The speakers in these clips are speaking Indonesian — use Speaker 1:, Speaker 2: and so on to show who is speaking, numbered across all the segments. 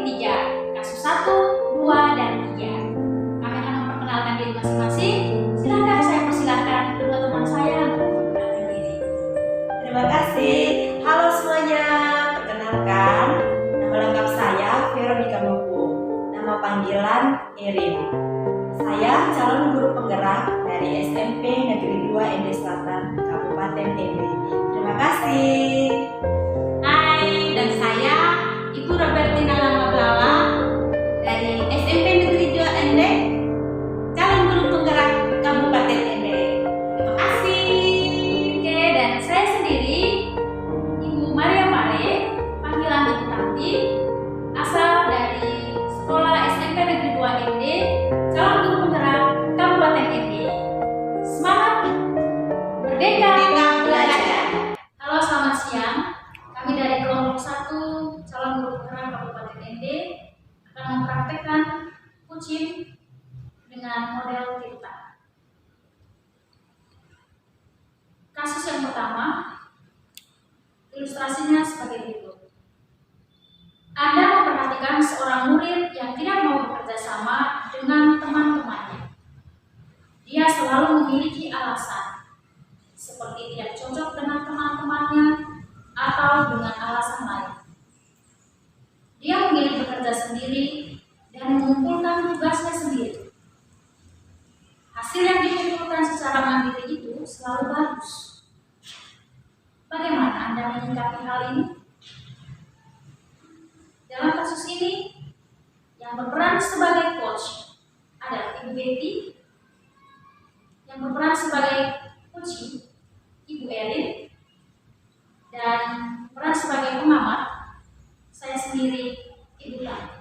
Speaker 1: unit 3, kasus 1, 2, dan 3. Kami akan memperkenalkan diri masing-masing. Silakan saya persilahkan kedua teman saya untuk memperkenalkan diri.
Speaker 2: Terima kasih. Halo semuanya, perkenalkan, nama lengkap saya Veronica Mupu, nama panggilan Erin. Saya calon guru penggerak dari SMP Negeri 2 Ende Selatan, Kabupaten Ende. Terima kasih.
Speaker 1: Hai, dan saya Ibu Robertina Lamablala dari SMP Negeri 2 Ende, calon guru penggerak Kabupaten Ende. Terima kasih. Oke, dan saya sendiri Ibu Maria Mare, panggilan Ibu Tanti, asal dari sekolah SMP Negeri 2 Ende, calon guru penggerak Kabupaten Ende. Semangat merdeka belajar. Halo, selamat siang. Kami dari kelompok 1 calon guru penggerak Kabupaten Ende akan mempraktekkan kucing dengan model Tirta. Kasus yang pertama, ilustrasinya sebagai berikut. Anda memperhatikan seorang murid yang tidak mau bekerja sama dengan teman-temannya. Dia selalu memiliki alasan, seperti tidak cocok dengan teman-temannya atau dengan alasan lain. Dia memilih bekerja sendiri dan mengumpulkan tugasnya sendiri. Hasil yang dikumpulkan secara mandiri itu selalu bagus. Bagaimana Anda menyikapi hal ini? Dalam kasus ini, yang berperan sebagai coach adalah Ibu Betty, yang berperan sebagai kucing Ibu Erin, dan peran sebagai pengamat saya sendiri, Ibu Tanti.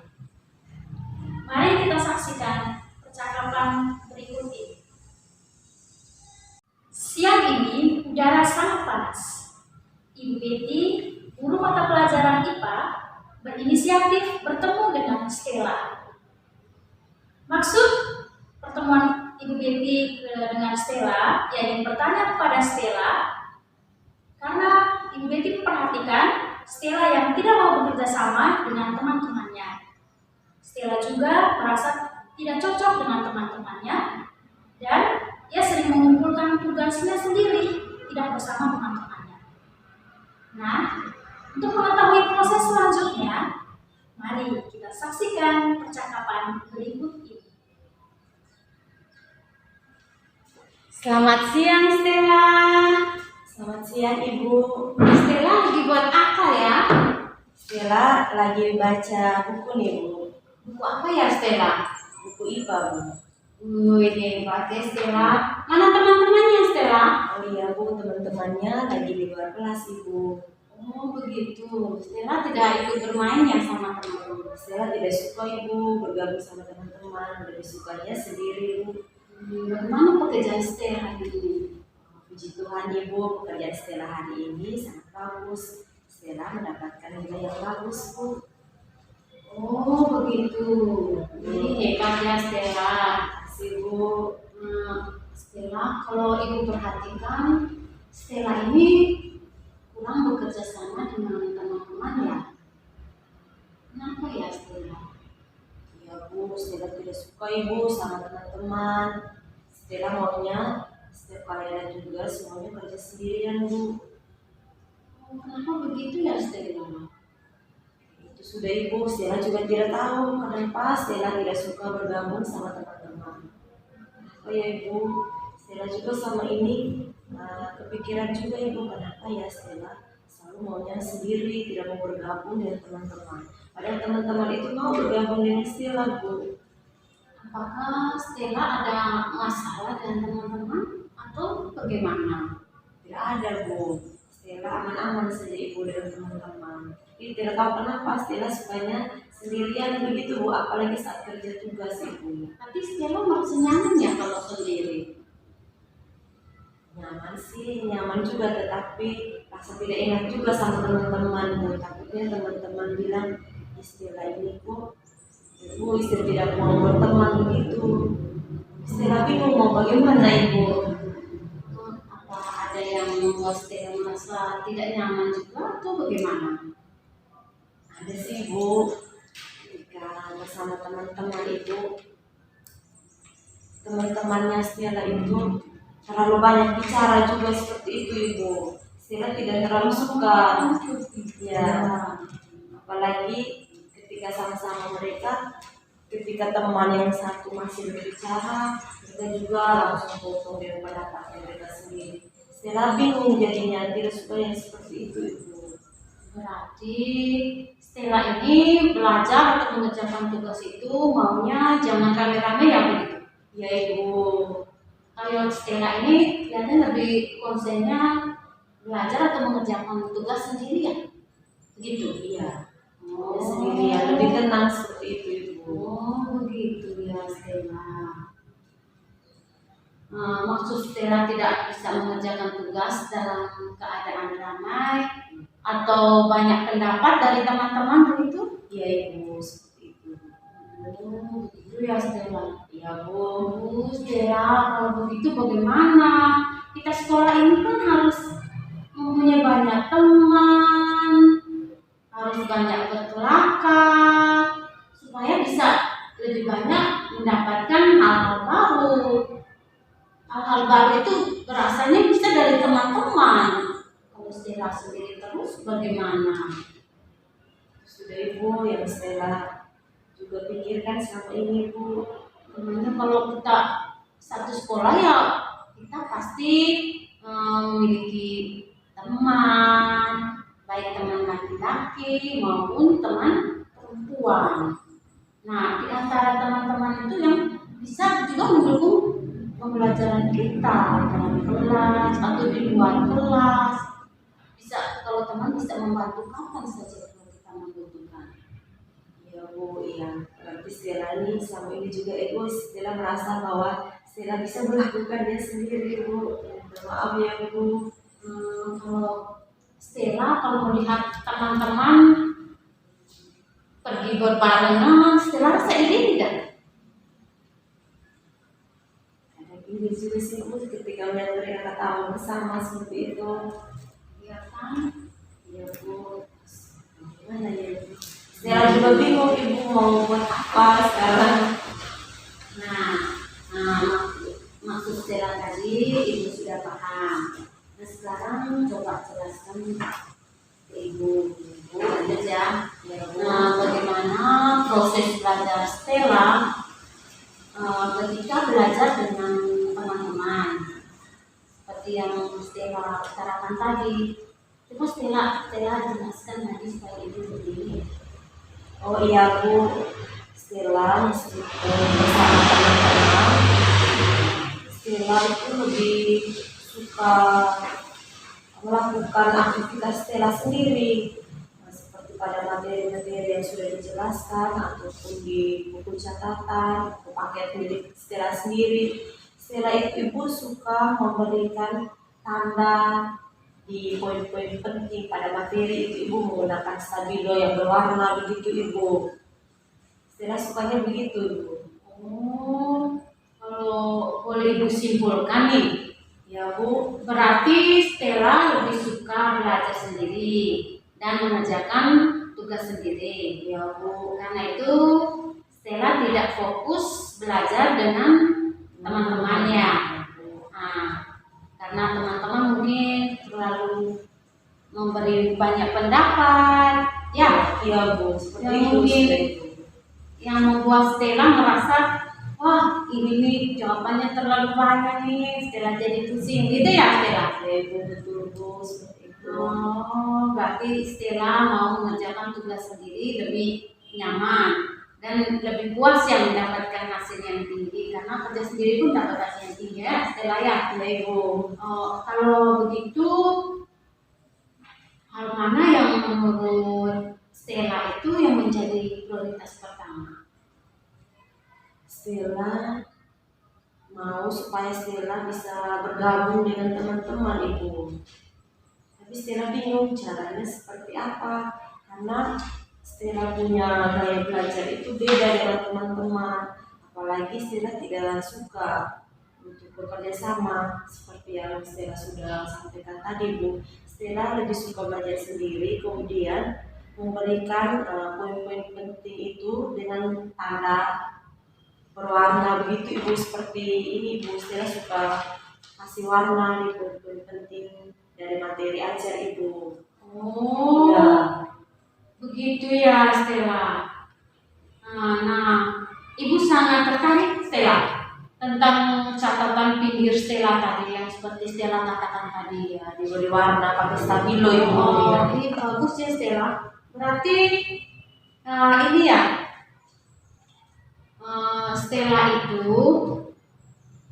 Speaker 1: Mari kita saksikan percakapan berikut ini. Siang ini udara sangat panas. Ibu Betty, guru mata pelajaran IPA, berinisiatif bertemu dengan Stella. Maksud pertemuan Ibu Betty dengan Stella, ia ingin bertanya kepada Stella karena Ibu Betty memperhatikan Stella yang tidak mau bekerja sama dengan teman-temannya. Stella juga merasa tidak cocok dengan teman-temannya dan ia sering mengumpulkan tugasnya sendiri, tidak bersama teman-temannya. Nah, untuk mengetahui proses selanjutnya, mari kita saksikan percakapan berikut ini.
Speaker 2: Selamat siang Stella. Selamat siang Ibu.
Speaker 1: Stella lagi buat apa ya?
Speaker 2: Stella lagi baca buku nih Bu.
Speaker 1: Buku apa ya Stella?
Speaker 2: Buku IPA Bu.
Speaker 1: Ini hebat ya Stella. Mana teman-temannya Stella?
Speaker 2: Oh iya Bu, teman-temannya lagi di luar kelas Ibu.
Speaker 1: Oh begitu. Stella tidak ikut bermain ya sama teman-teman.
Speaker 2: Stella tidak suka Ibu bergabung sama teman-teman, lebih sukanya sendiri Bu.
Speaker 1: Bagaimana pekerjaan Stella hari ini?
Speaker 2: Puji Tuhan Ibu, pekerjaan Stella hari ini sangat bagus. Stella mendapatkan nilai yang bagus Bu.
Speaker 1: Oh begitu. Jadi hebat ya Stella.
Speaker 2: Ibu,
Speaker 1: Stella, kalau Ibu perhatikan, Stella ini kurang bekerja sama dengan teman-teman ya. Kenapa ya Stella?
Speaker 2: ya Bu, Stella tidak suka Ibu sama teman-teman. Stella maunya setiap kali ada tugas semuanya kerja sendirian Bu.
Speaker 1: Oh, kenapa begitu ya Stella?
Speaker 2: Itu sudah Ibu, Stella juga tidak tahu kenapa Stella tidak suka bergabung sama teman-teman. Oh ya Ibu, Stella juga sama ini kepikiran juga Ibu, kenapa ya Stella selalu maunya sendiri, tidak mau bergabung dengan teman-teman. Padahal teman-teman itu mau bergabung dengan Stella Bu.
Speaker 1: Apakah Stella ada masalah dengan teman-teman atau bagaimana?
Speaker 2: Tidak ada Bu, Stella aman-aman saja Ibu dengan teman-teman. Tapi tidak tahu kenapa Stella sukanya sendirian begitu Bu, apalagi saat kerja tugas Ibu.
Speaker 1: Tapi Stella merasa nyaman ya kalau sendiri.
Speaker 2: Nyaman sih, nyaman juga, tetapi rasa tidak enak juga sama teman-teman Bu. Takutnya teman-teman bilang, Stella ini kok Ibu istri tidak mau berteman begitu. Stella bingung mau bagaimana Ibu.
Speaker 1: Apa ada yang membuat Stella merasa tidak nyaman juga atau bagaimana?
Speaker 2: Ada sih Bu, teman-temannya Stella itu terlalu banyak bicara juga seperti itu Ibu. Stella tidak terlalu suka. Ya, apalagi ketika sama-sama mereka, ketika teman yang satu masih berbicara, mereka juga langsung potong dengan pendapatnya mereka sendiri. Stella bingung jadinya, tidak suka yang seperti itu Ibu.
Speaker 1: Berarti Stella ini belajar untuk mengerjakan tugas itu maunya jangan rame-rame ya begitu?
Speaker 2: Ya Ibu.
Speaker 1: Kalau Stella ini kelihatannya lebih konsennya belajar atau mengerjakan tugas sendiri ya? Begitu?
Speaker 2: Iya.
Speaker 1: Oh,
Speaker 2: Dia sendirian, lebih tenang seperti itu Ibu.
Speaker 1: Oh, begitu ya Stella. Maksud Stella tidak bisa mengerjakan tugas dalam keadaan ramai atau banyak pendapat dari teman-teman begitu?
Speaker 2: Iya Ibu, seperti itu.
Speaker 1: Oh, begitu ya Stella.
Speaker 2: Iya Bu.
Speaker 1: Oh, Stella, kalau begitu bagaimana? Kita sekolah ini kan harus mempunyai banyak teman, harus banyak berkelakar, supaya bisa lebih banyak mendapatkan hal-hal baru. Hal-hal baru itu berasanya bisa dari teman-teman. Kalau Stella sendiri terus bagaimana?
Speaker 2: Sudah Ibu yang Stella juga pikirkan selama ini Bu.
Speaker 1: Namanya kalau kita satu sekolah ya kita pasti memiliki teman, baik teman laki-laki maupun teman perempuan. Nah, di antara teman-teman itu yang bisa juga mendukung pembelajaran kita dalam kelas atau di luar kelas. Bisa kalau teman bisa membantu kapan saja kalau kita membutuhkan.
Speaker 2: Iya Bu, iya. Berarti Stella ini selama ini juga egois. Stella merasa bahwa Stella bisa melakukannya sendiri Bu. Maaf ya Bu.
Speaker 1: Kalau Stella kalau melihat teman-teman pergi berbarengan, Stella rasa iri tidak?
Speaker 2: Ada ini juga sih Bu, ketika melihat mereka ketawa bersama seperti itu.
Speaker 1: Iya kan?
Speaker 2: Iya Bu. Gimana ya Bu? Stella juga bingung Ibu mau buat apa sekarang.
Speaker 1: Maksud Stella tadi Ibu sudah paham. Nah sekarang coba jelaskan ke Ibu. Ibu lanjut ya. Nah bagaimana proses belajar Stella ketika belajar dengan teman-teman seperti yang Stella utarakan tadi. Coba Stella jelaskan tadi supaya Ibu berdiri.
Speaker 2: Oh iya Bu, Stella meskipun bersama teman-teman, Stella itu lebih suka melakukan aktivitas Stella sendiri. Nah, seperti pada materi-materi yang sudah dijelaskan ataupun di buku catatan atau paket milik Stella sendiri. Stella itu Ibu suka memberikan tanda di poin-poin penting pada materi itu. Ibu menggunakan stabilo yang berwarna begitu Ibu. Stella sukanya begitu Ibu.
Speaker 1: Oh, kalau boleh Ibu simpulkan nih,
Speaker 2: Ya Bu.
Speaker 1: berarti Stella lebih suka belajar sendiri dan mengerjakan tugas sendiri.
Speaker 2: Ya Bu.
Speaker 1: Karena itu Stella tidak fokus belajar dengan teman-temannya. Nah, karena teman-teman mungkin terlalu memberi banyak pendapat, ya,
Speaker 2: Iya Bu, seperti
Speaker 1: yang
Speaker 2: itu.
Speaker 1: mungkin
Speaker 2: Seperti itu.
Speaker 1: yang membuat Stella merasa, wah ini nih jawabannya terlalu banyak nih, Stella jadi pusing, gitu ya Stella?
Speaker 2: Ya Bu, betul Bu, seperti itu.
Speaker 1: Oh, berarti Stella mau mengerjakan tugas sendiri lebih nyaman dan lebih puas ya mendapatkan hasil yang tinggi karena kerja sendiri pun dapat hasil yang tinggi ya Stella ya.
Speaker 2: Ya Ibu.
Speaker 1: Oh, kalau begitu hal mana yang menurut Stella itu yang menjadi prioritas pertama?
Speaker 2: Stella mau supaya Stella bisa bergabung dengan teman-teman Ibu. Tapi Stella bingung caranya seperti apa, karena Stella punya gaya belajar itu beda dengan teman-teman. Apalagi Stella tidak suka untuk bekerja sama seperti yang Stella sudah sampaikan tadi Bu. Stella lebih suka belajar sendiri, kemudian memberikan poin-poin penting itu dengan tanda berwarna begitu Ibu, seperti ini Ibu. Stella suka kasih warna di poin-poin penting dari materi ajar Ibu.
Speaker 1: Oh,
Speaker 2: Ya,
Speaker 1: begitu ya Stella. Nah, Ibu sangat tertarik Stella tentang catatan pinggir Stella tadi yang seperti Stella katakan tadi ya.
Speaker 2: diberi warna pakai stabilo Ibu.
Speaker 1: Oh, ini bagus ya Stella. Berarti ini ya, Stella itu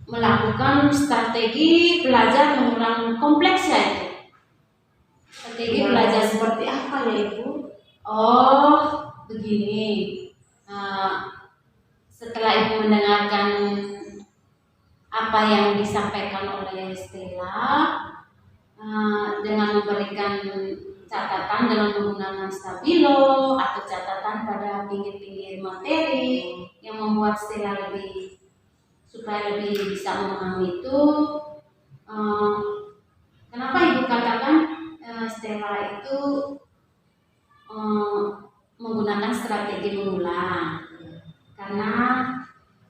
Speaker 1: melakukan strategi belajar mengulang kompleks ya itu. Strategi belajar
Speaker 2: seperti apa ya Ibu?
Speaker 1: Oh, begini. Setelah Ibu mendengarkan apa yang disampaikan oleh Stella, dengan memberikan catatan dengan menggunakan stabilo atau catatan pada pinggir-pinggir materi yang membuat Stella supaya lebih bisa memahami itu. Kenapa Ibu katakan Stella itu menggunakan strategi mengulang? Karena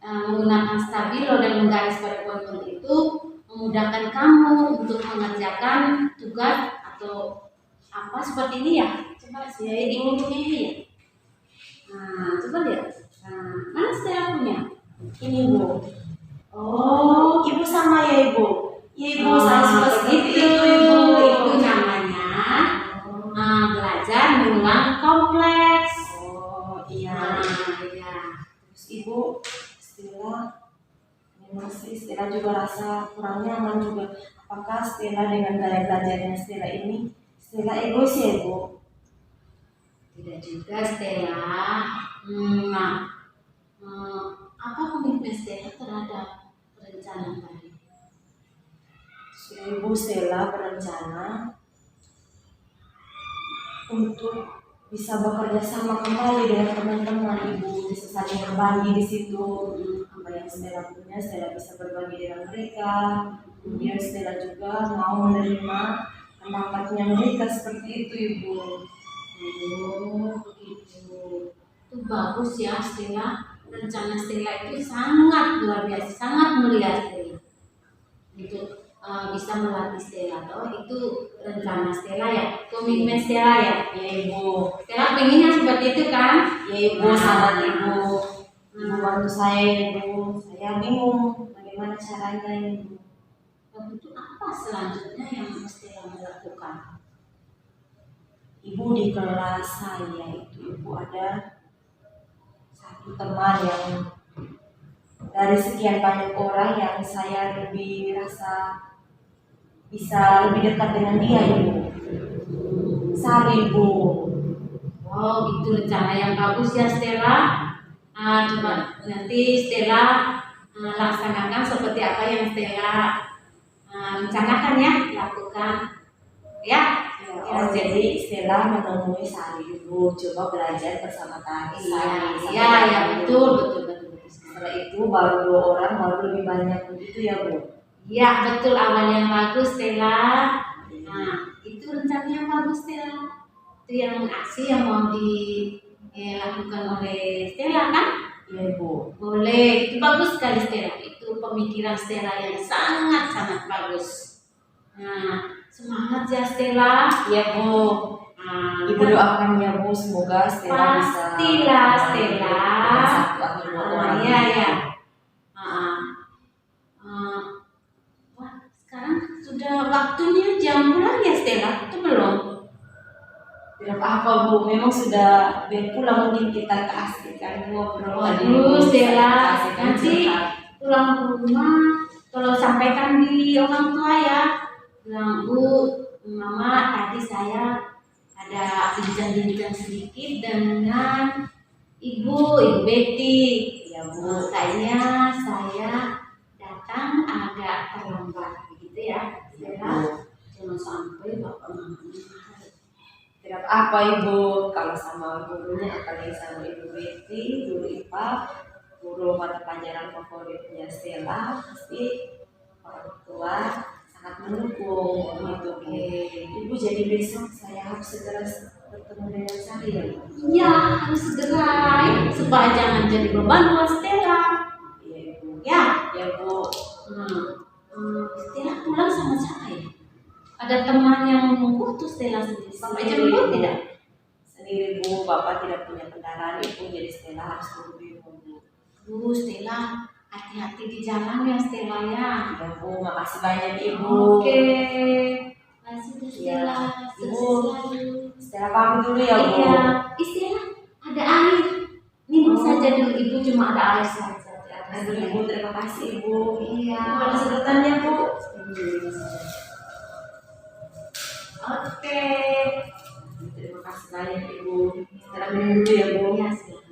Speaker 1: menggunakan stabilo dan menggaris pada poin-poin itu memudahkan kamu untuk mengerjakan tugas atau apa seperti ini ya. Coba saya ingin punya ini ya. Nah, coba lihat. Mana Stella punya?
Speaker 2: Ini Bu.
Speaker 1: Oh,
Speaker 2: Ibu sama ya Ibu. Ya Ibu, saya suka seperti
Speaker 1: begitu.
Speaker 2: itu Ibu.
Speaker 1: Itu namanya belajar mengulang kompleks.
Speaker 2: Oh iya.
Speaker 1: Iya.
Speaker 2: Terus Ibu, Stella juga rasa kurang nyaman juga. Apakah Stella dengan gaya belajarnya Stella ini, Stella egois ya Ibu?
Speaker 1: Tidak juga Stella. Apa komitmen Stella terhadap rencana tadi?
Speaker 2: Ibu, Stella berencana untuk bisa bekerja sama kembali dengan teman-teman Ibu, bisa saling berbagi di situ. Apa yang Stella punya, Stella bisa berbagi dengan mereka. Kemudian Stella juga mau menerima pendapatnya mereka seperti itu Ibu.
Speaker 1: Oh, begitu. Itu bagus ya Stella. Rencana Stella itu sangat luar biasa, sangat mulia Stella. Untuk bisa melatih Stella, itu rencana Stella ya, komitmen Stella ya.
Speaker 2: Ya Ibu.
Speaker 1: Stella pengennya seperti itu kan?
Speaker 2: Ya Ibu, sangat Ibu. Ibu bantu saya Ibu. Saya bingung bagaimana caranya Ibu.
Speaker 1: Itu apa selanjutnya yang Stella melakukan?
Speaker 2: Ibu, di kelas saya itu Ibu ada satu teman yang dari sekian banyak orang yang saya lebih rasa bisa lebih dekat dengan dia Ibu. Sari Ibu.
Speaker 1: Wow, itu rencana yang bagus ya Stella. Coba nanti Stella laksanakan seperti apa yang Stella rencanakan ya, lakukan ya.
Speaker 2: Oh, jadi Stella menemui Sari Ibu, coba belajar bersama Sari.
Speaker 1: Iya, betul.
Speaker 2: Setelah itu baru 2 orang, baru lebih banyak begitu ya Bu.
Speaker 1: Iya, betul, awal yang bagus Stella. Nah, itu rencana yang bagus Stella. Itu yang aksi yang mau dilakukan oleh Stella kan?
Speaker 2: Iya Bu.
Speaker 1: Boleh, itu bagus sekali Stella. Itu pemikiran Stella yang sangat bagus. Nah, semangat ya Stella.
Speaker 2: Iya Bu. Ibu doakan ya Bu, semoga Stella bisa.
Speaker 1: Pastilah Stella.
Speaker 2: Satu atau 2 orang.
Speaker 1: Iya. Wah, sekarang sudah waktunya jam pulang ya Stella? Itu belum?
Speaker 2: Tidak apa-apa Bu, memang sudah pulang, mungkin kita keasikan ngobrol.
Speaker 1: Waduh Stella, nanti pulang ke rumah kalau sampaikan di orang tua ya, bilang Bu, Mama tadi saya ada bincang-bincang sedikit dengan Ibu Betty.
Speaker 2: Ya Bu.
Speaker 1: Kayaknya saya datang agak terlambat begitu ya Stella. Jangan sampai Bapak Mamanya marah.
Speaker 2: Tidak apa Ibu, kalau sama gurunya, apalagi sama Ibu Betty, guru IPA, guru mata pelajaran favoritnya Stella, pasti orang tua sangat mendukung gitu. Ibu, jadi besok saya harus segera bertemu dengan Sari ya Bu?
Speaker 1: Iya, harus segera supaya jangan jadi beban buat Stella. Ada teman yang menunggu tuh Stella sendiri. Bapak jemput tidak?
Speaker 2: Sendiri Bu, Bapak tidak punya kendaraan Ibu, jadi Stella harus tunggu di rumah.
Speaker 1: Stella, hati-hati di jalan ya Stella ya.
Speaker 2: Ya Bu, makasih banyak Ibu.
Speaker 1: Oke. Makasih
Speaker 2: Ya,
Speaker 1: Stella.
Speaker 2: Ibu.
Speaker 1: Sukses selalu.
Speaker 2: Stella pamit dulu ya Bu.
Speaker 1: Iya. Stella, ada air. Minum saja dulu, Ibu cuma ada air saja.
Speaker 2: Aduh Ibu, terima kasih Ibu.
Speaker 1: Iya.
Speaker 2: Ibu ada sedotannya Bu.
Speaker 1: Oke.
Speaker 2: Terima kasih banyak Ibu. Stella minum dulu ya Bu.
Speaker 1: Iya, silakan.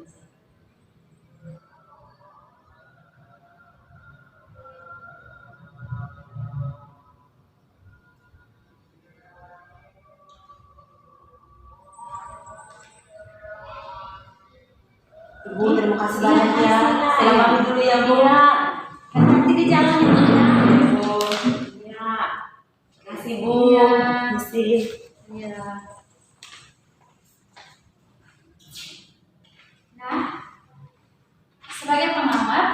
Speaker 2: Ibu, terima kasih banyak ya. Stella pamit dulu ya Bu.
Speaker 1: Iya. Hati-hati di jalan ya, Bu, ya.
Speaker 2: Bu.
Speaker 1: Iya.
Speaker 2: Terima kasih Bu.
Speaker 1: Iya.
Speaker 2: Mesti.
Speaker 1: Iya. Nah, sebagai pengamat,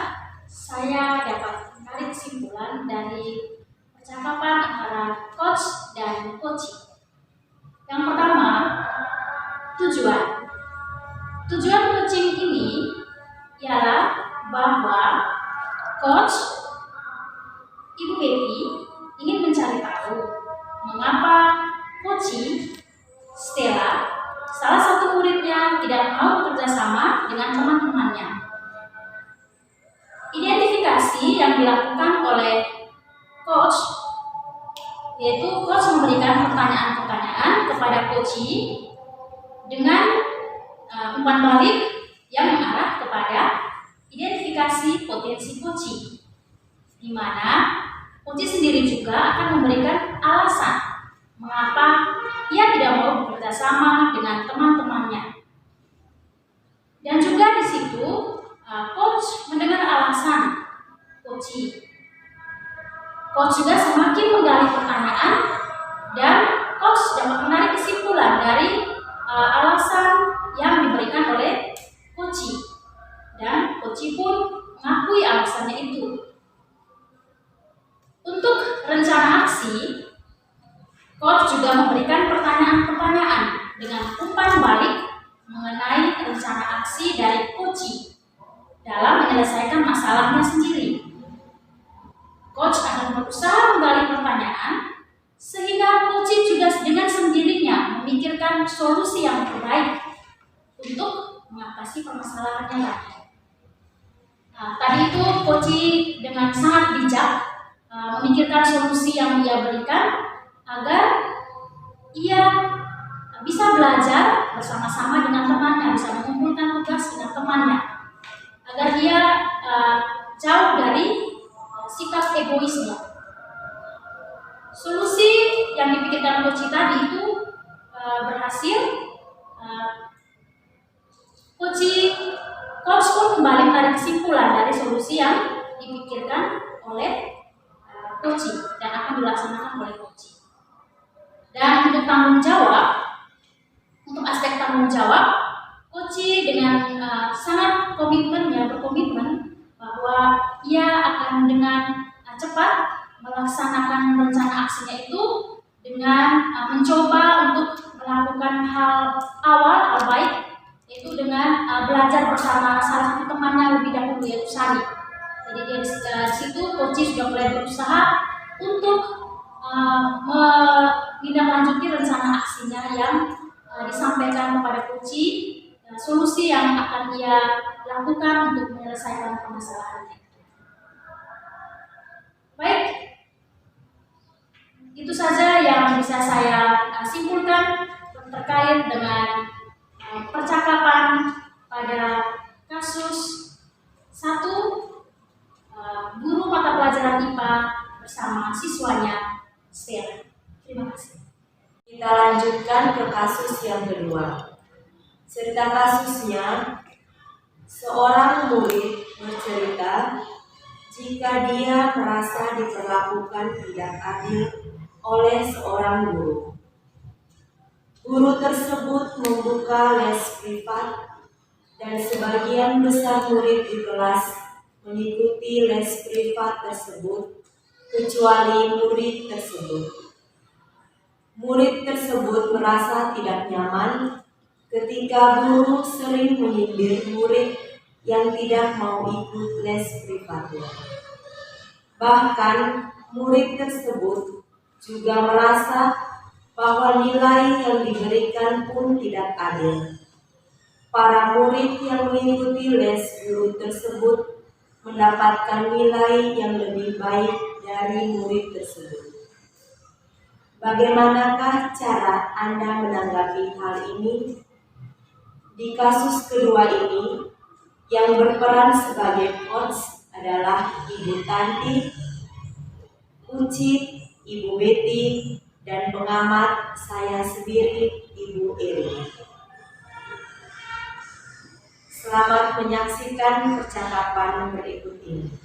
Speaker 1: saya dapat menarik kesimpulan dari percakapan antara coach dan coaching. Yang pertama, tujuan. Tujuan coaching ini ialah bahwa coach Ibu Betty ingin mencari tahu mengapa coaching Stella, salah satu muridnya, tidak mau bekerja sama dengan teman-temannya. Identifikasi yang dilakukan oleh coach, yaitu coach memberikan pertanyaan-pertanyaan kepada coachee dengan umpan balik yang mengarah kepada identifikasi potensi coachee, di mana coachee sendiri juga akan memberikan alasan mengapa ia tidak mau bekerja sama dengan teman-temannya. Dan juga di situ coach mendengar alasan coachee. Coach juga semakin menggali pertanyaan dan coach dapat menarik kesimpulan dari alasan yang diberikan oleh coachee, dan coachee pun mengakui alasannya itu. Untuk rencana aksi, coach juga memberikan pertanyaan-pertanyaan dengan umpan balik mengenai rencana aksi dari coachee dalam menyelesaikan masalahnya sendiri. Coach akan berusaha menggali pertanyaan sehingga coachee juga dengan sendirinya memikirkan solusi yang terbaik untuk mengatasi permasalahannya lagi. Nah, tadi itu coachee dengan sangat bijak memikirkan solusi yang ia berikan agar ia bisa belajar bersama-sama dengan temannya, bisa mengumpulkan tugas dengan temannya, agar ia jauh dari sikap egoisnya. Solusi yang dipikirkan coachee tadi itu berhasil. Coach pun kembali menarik kesimpulan dari solusi yang dipikirkan oleh coachee dan akan dilaksanakan oleh coachee. Dan untuk tanggung jawab, untuk aspek tanggung jawab, coachee dengan sangat berkomitmen bahwa ia akan dengan cepat melaksanakan rencana aksinya itu dengan mencoba untuk melakukan hal baik, yaitu dengan belajar bersama salah satu temannya lebih dahulu, yaitu Sari. Jadi dari situ coachee sudah mulai berusaha untuk menindaklanjuti rencana aksinya yang disampaikan kepada coachee, solusi yang akan ia lakukan untuk menyelesaikan permasalahannya. Baik, itu saja yang bisa saya simpulkan terkait dengan percakapan pada kasus 1, guru mata pelajaran IPA bersama siswanya Stella. Terima kasih.
Speaker 2: Kita lanjutkan ke kasus yang kedua. Cerita kasusnya, seorang murid bercerita jika dia merasa diperlakukan tidak adil oleh seorang guru. Guru tersebut membuka les privat dan sebagian besar murid di kelas mengikuti les privat tersebut kecuali murid tersebut. Murid tersebut merasa tidak nyaman ketika guru sering menyindir murid yang tidak mau ikut les privatnya. Bahkan murid tersebut juga merasa bahwa nilai yang diberikan pun tidak adil. Para murid yang mengikuti les guru tersebut mendapatkan nilai yang lebih baik dari murid tersebut. Bagaimanakah cara Anda menanggapi hal ini? Di kasus kedua ini, yang berperan sebagai coach adalah Ibu Tanti, Uci, Ibu Betty, dan pengamat saya sendiri, Ibu Eri. Selamat menyaksikan percakapan berikut ini.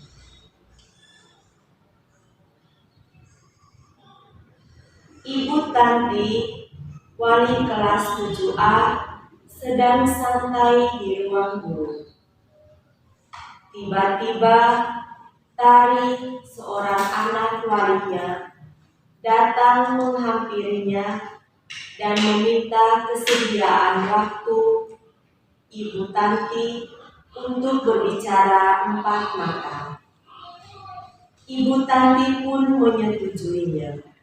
Speaker 2: Ibu Tanti, wali kelas 7A, sedang santai di ruang guru. Tiba-tiba, Tari, seorang anak walinya, datang menghampirinya dan meminta kesediaan waktu Ibu Tanti untuk berbicara 4 mata. Ibu Tanti pun menyetujuinya.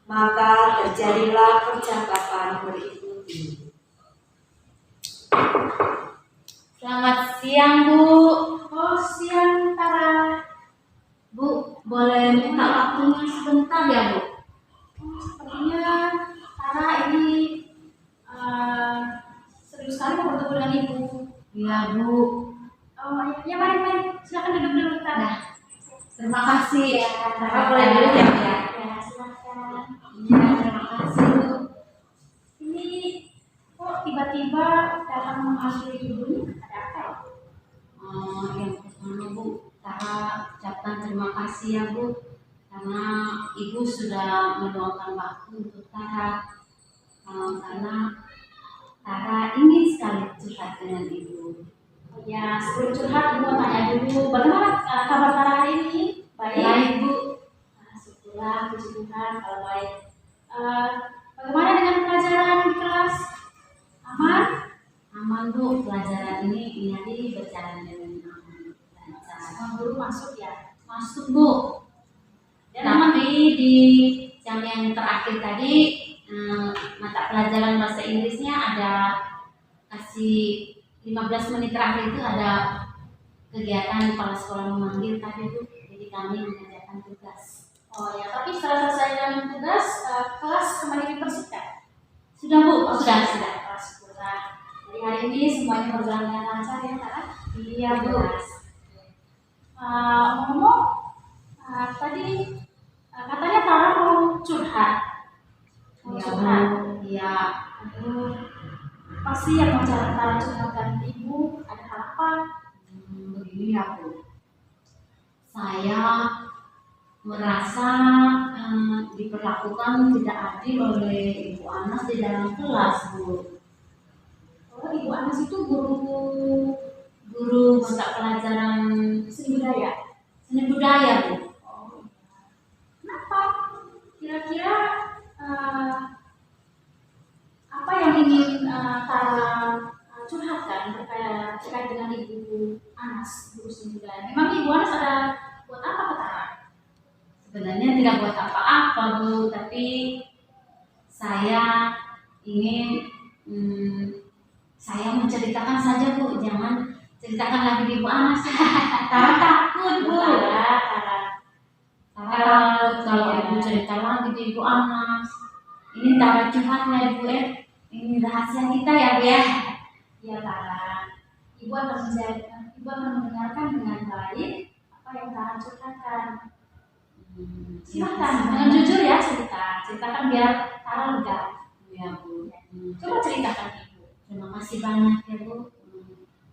Speaker 2: Maka terjadilah percakapan berikut ini.
Speaker 3: Selamat siang, Bu.
Speaker 1: Oh, siang Tara.
Speaker 3: Bu, boleh minta waktunya sebentar ya, Bu?
Speaker 1: Sepertinya Tara ini serius sekali mau bertemu dengan Ibu.
Speaker 3: Iya, Bu.
Speaker 1: Oh, ya mari. Silakan duduk dulu, Tara.
Speaker 3: Nah, terima kasih.
Speaker 1: Ya,
Speaker 3: Tara boleh duduk ya, Bu, ya?
Speaker 1: Ya, silakan.
Speaker 3: Iya, terima kasih, Bu.
Speaker 1: Ini kok tiba-tiba datang menghampiri Ibu ini? Ada apa ya?
Speaker 3: Yang pertama, Bu, Tara ucapkan terima kasih ya, Bu, karena Ibu sudah meluangkan waktu untuk Tara. Karena Tara ingin sekali curhat dengan Ibu.
Speaker 1: Oh ya, sebelum curhat, Ibu mau tanya dulu, bagaimana kabar Tara hari ini?
Speaker 3: Baik, Bu.
Speaker 1: Syukurlah, puji Tuhan, kalau baik. Bagaimana dengan pelajaran di kelas? Aman?
Speaker 3: Aman, Bu. Pelajaran ini berjalan dengan aman. Lancar.
Speaker 1: Semua guru masuk ya?
Speaker 3: Masuk, Bu.
Speaker 1: Dan aman
Speaker 3: Tapi di jam yang terakhir tadi mata pelajaran bahasa Inggrisnya ada kasih 15 menit terakhir itu ada kegiatan kepala sekolah memanggil tadi, Bu. Jadi kami mengerjakan tugas.
Speaker 1: Oh ya, tapi setelah selesai dengan tugas, kelas kembali dipersihkan.
Speaker 3: Sudah, Bu.
Speaker 1: Oh,
Speaker 3: Sudah.
Speaker 1: Kelas syukurlah. Jadi hari ini semuanya berjalan dengan lancar ya, Tara?
Speaker 3: Iya, Bu.
Speaker 1: Ngomong, tadi katanya Tara mau curhat. Mau
Speaker 3: Iya,
Speaker 1: curhat.
Speaker 3: Bu. Iya.
Speaker 1: Aduh, pasti yang mau Tara curhatkan Ibu ada hal apa?
Speaker 3: Begini ya, Bu. Saya merasa diperlakukan tidak adil oleh Ibu Anas di dalam kelas, Bu.
Speaker 1: Oh, Ibu Anas itu
Speaker 3: Guru mata pelajaran
Speaker 1: seni budaya.
Speaker 3: seni budaya, Bu.
Speaker 1: Oh, kenapa? Kira-kira apa yang ingin Tara curhatkan terkait dengan Ibu Anas, guru seni budaya? Memang Ibu Anas ada buat apa ke Tara?
Speaker 3: Sebenarnya tidak buat apa-apa, Bu, tapi saya ingin saya menceritakan saja, Bu. Jangan ceritakan lagi di Ibu Anas. Tara takut, Bu. Tara kalau Ibu cerita lagi di Ibu Anas. Ini Tara curhatnya, Ibu. Ini rahasia kita ya, Bu ya.
Speaker 1: Ya Tara, Ibu akan mendengarkan dengan baik apa yang Tara curhatkan. Silakan, dengan jujur ya ceritakan biar Tara lega.
Speaker 3: Ya, Bu.
Speaker 1: Coba ceritakan Ibu.
Speaker 3: Terima kasih banyak ya, Bu.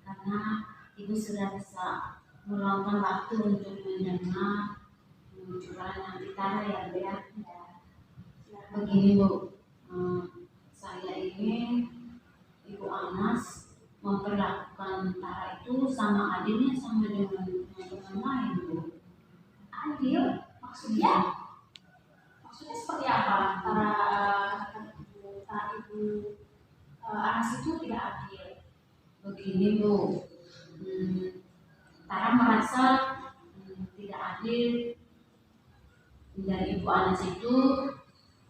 Speaker 3: Karena Ibu sudah bisa meluangkan waktu untuk mendengar curahan hati Tara ya, Bu ya. Begini, Bu. Saya ingin Ibu Anas memperlakukan Tara itu sama adilnya sama dengan teman lain, Bu.
Speaker 1: Adil? Maksudnya seperti apa? Tara
Speaker 3: Begini Bu, Tara merasa tidak adil dari Ibu Anas itu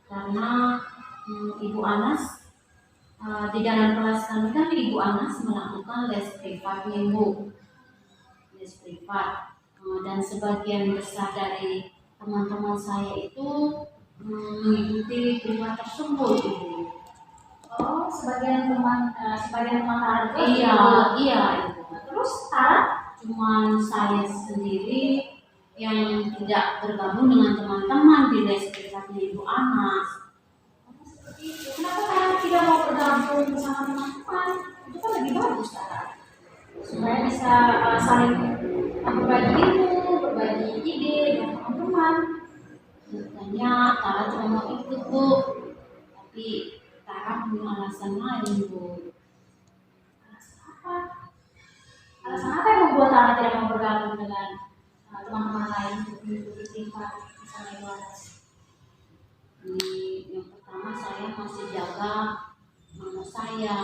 Speaker 3: karena Ibu Anas di dalam kelas kami kan Ibu Anas melakukan les privat nih Bu, les privat. Dan sebagian besar dari teman-teman saya itu mengikuti privat tersebut Ibu.
Speaker 1: Oh, sebagian teman Tara juga
Speaker 3: Iya,
Speaker 1: ikut.
Speaker 3: iya Ibu.
Speaker 1: Terus Tara?
Speaker 3: Cuman saya sendiri yang tidak bergabung dengan teman-teman di les privatnya Ibu Anas.
Speaker 1: Seperti itu. Kenapa Tara tidak mau bergabung bersama teman-teman? Itu kan lebih bagus Tara. Supaya bisa saling berbagi ilmu, berbagi ide dengan teman-teman.
Speaker 3: Sebenarnya Tara cuma mau ikut Bu, tapi Tara punya alasan lain Bu.
Speaker 1: Alasan apa? Alasan apa yang membuat Tara tidak mau bergabung dengan teman-teman lain untuk mengikuti privat bersama Ibu Anas?
Speaker 3: Yang pertama saya masih jaga mama saya,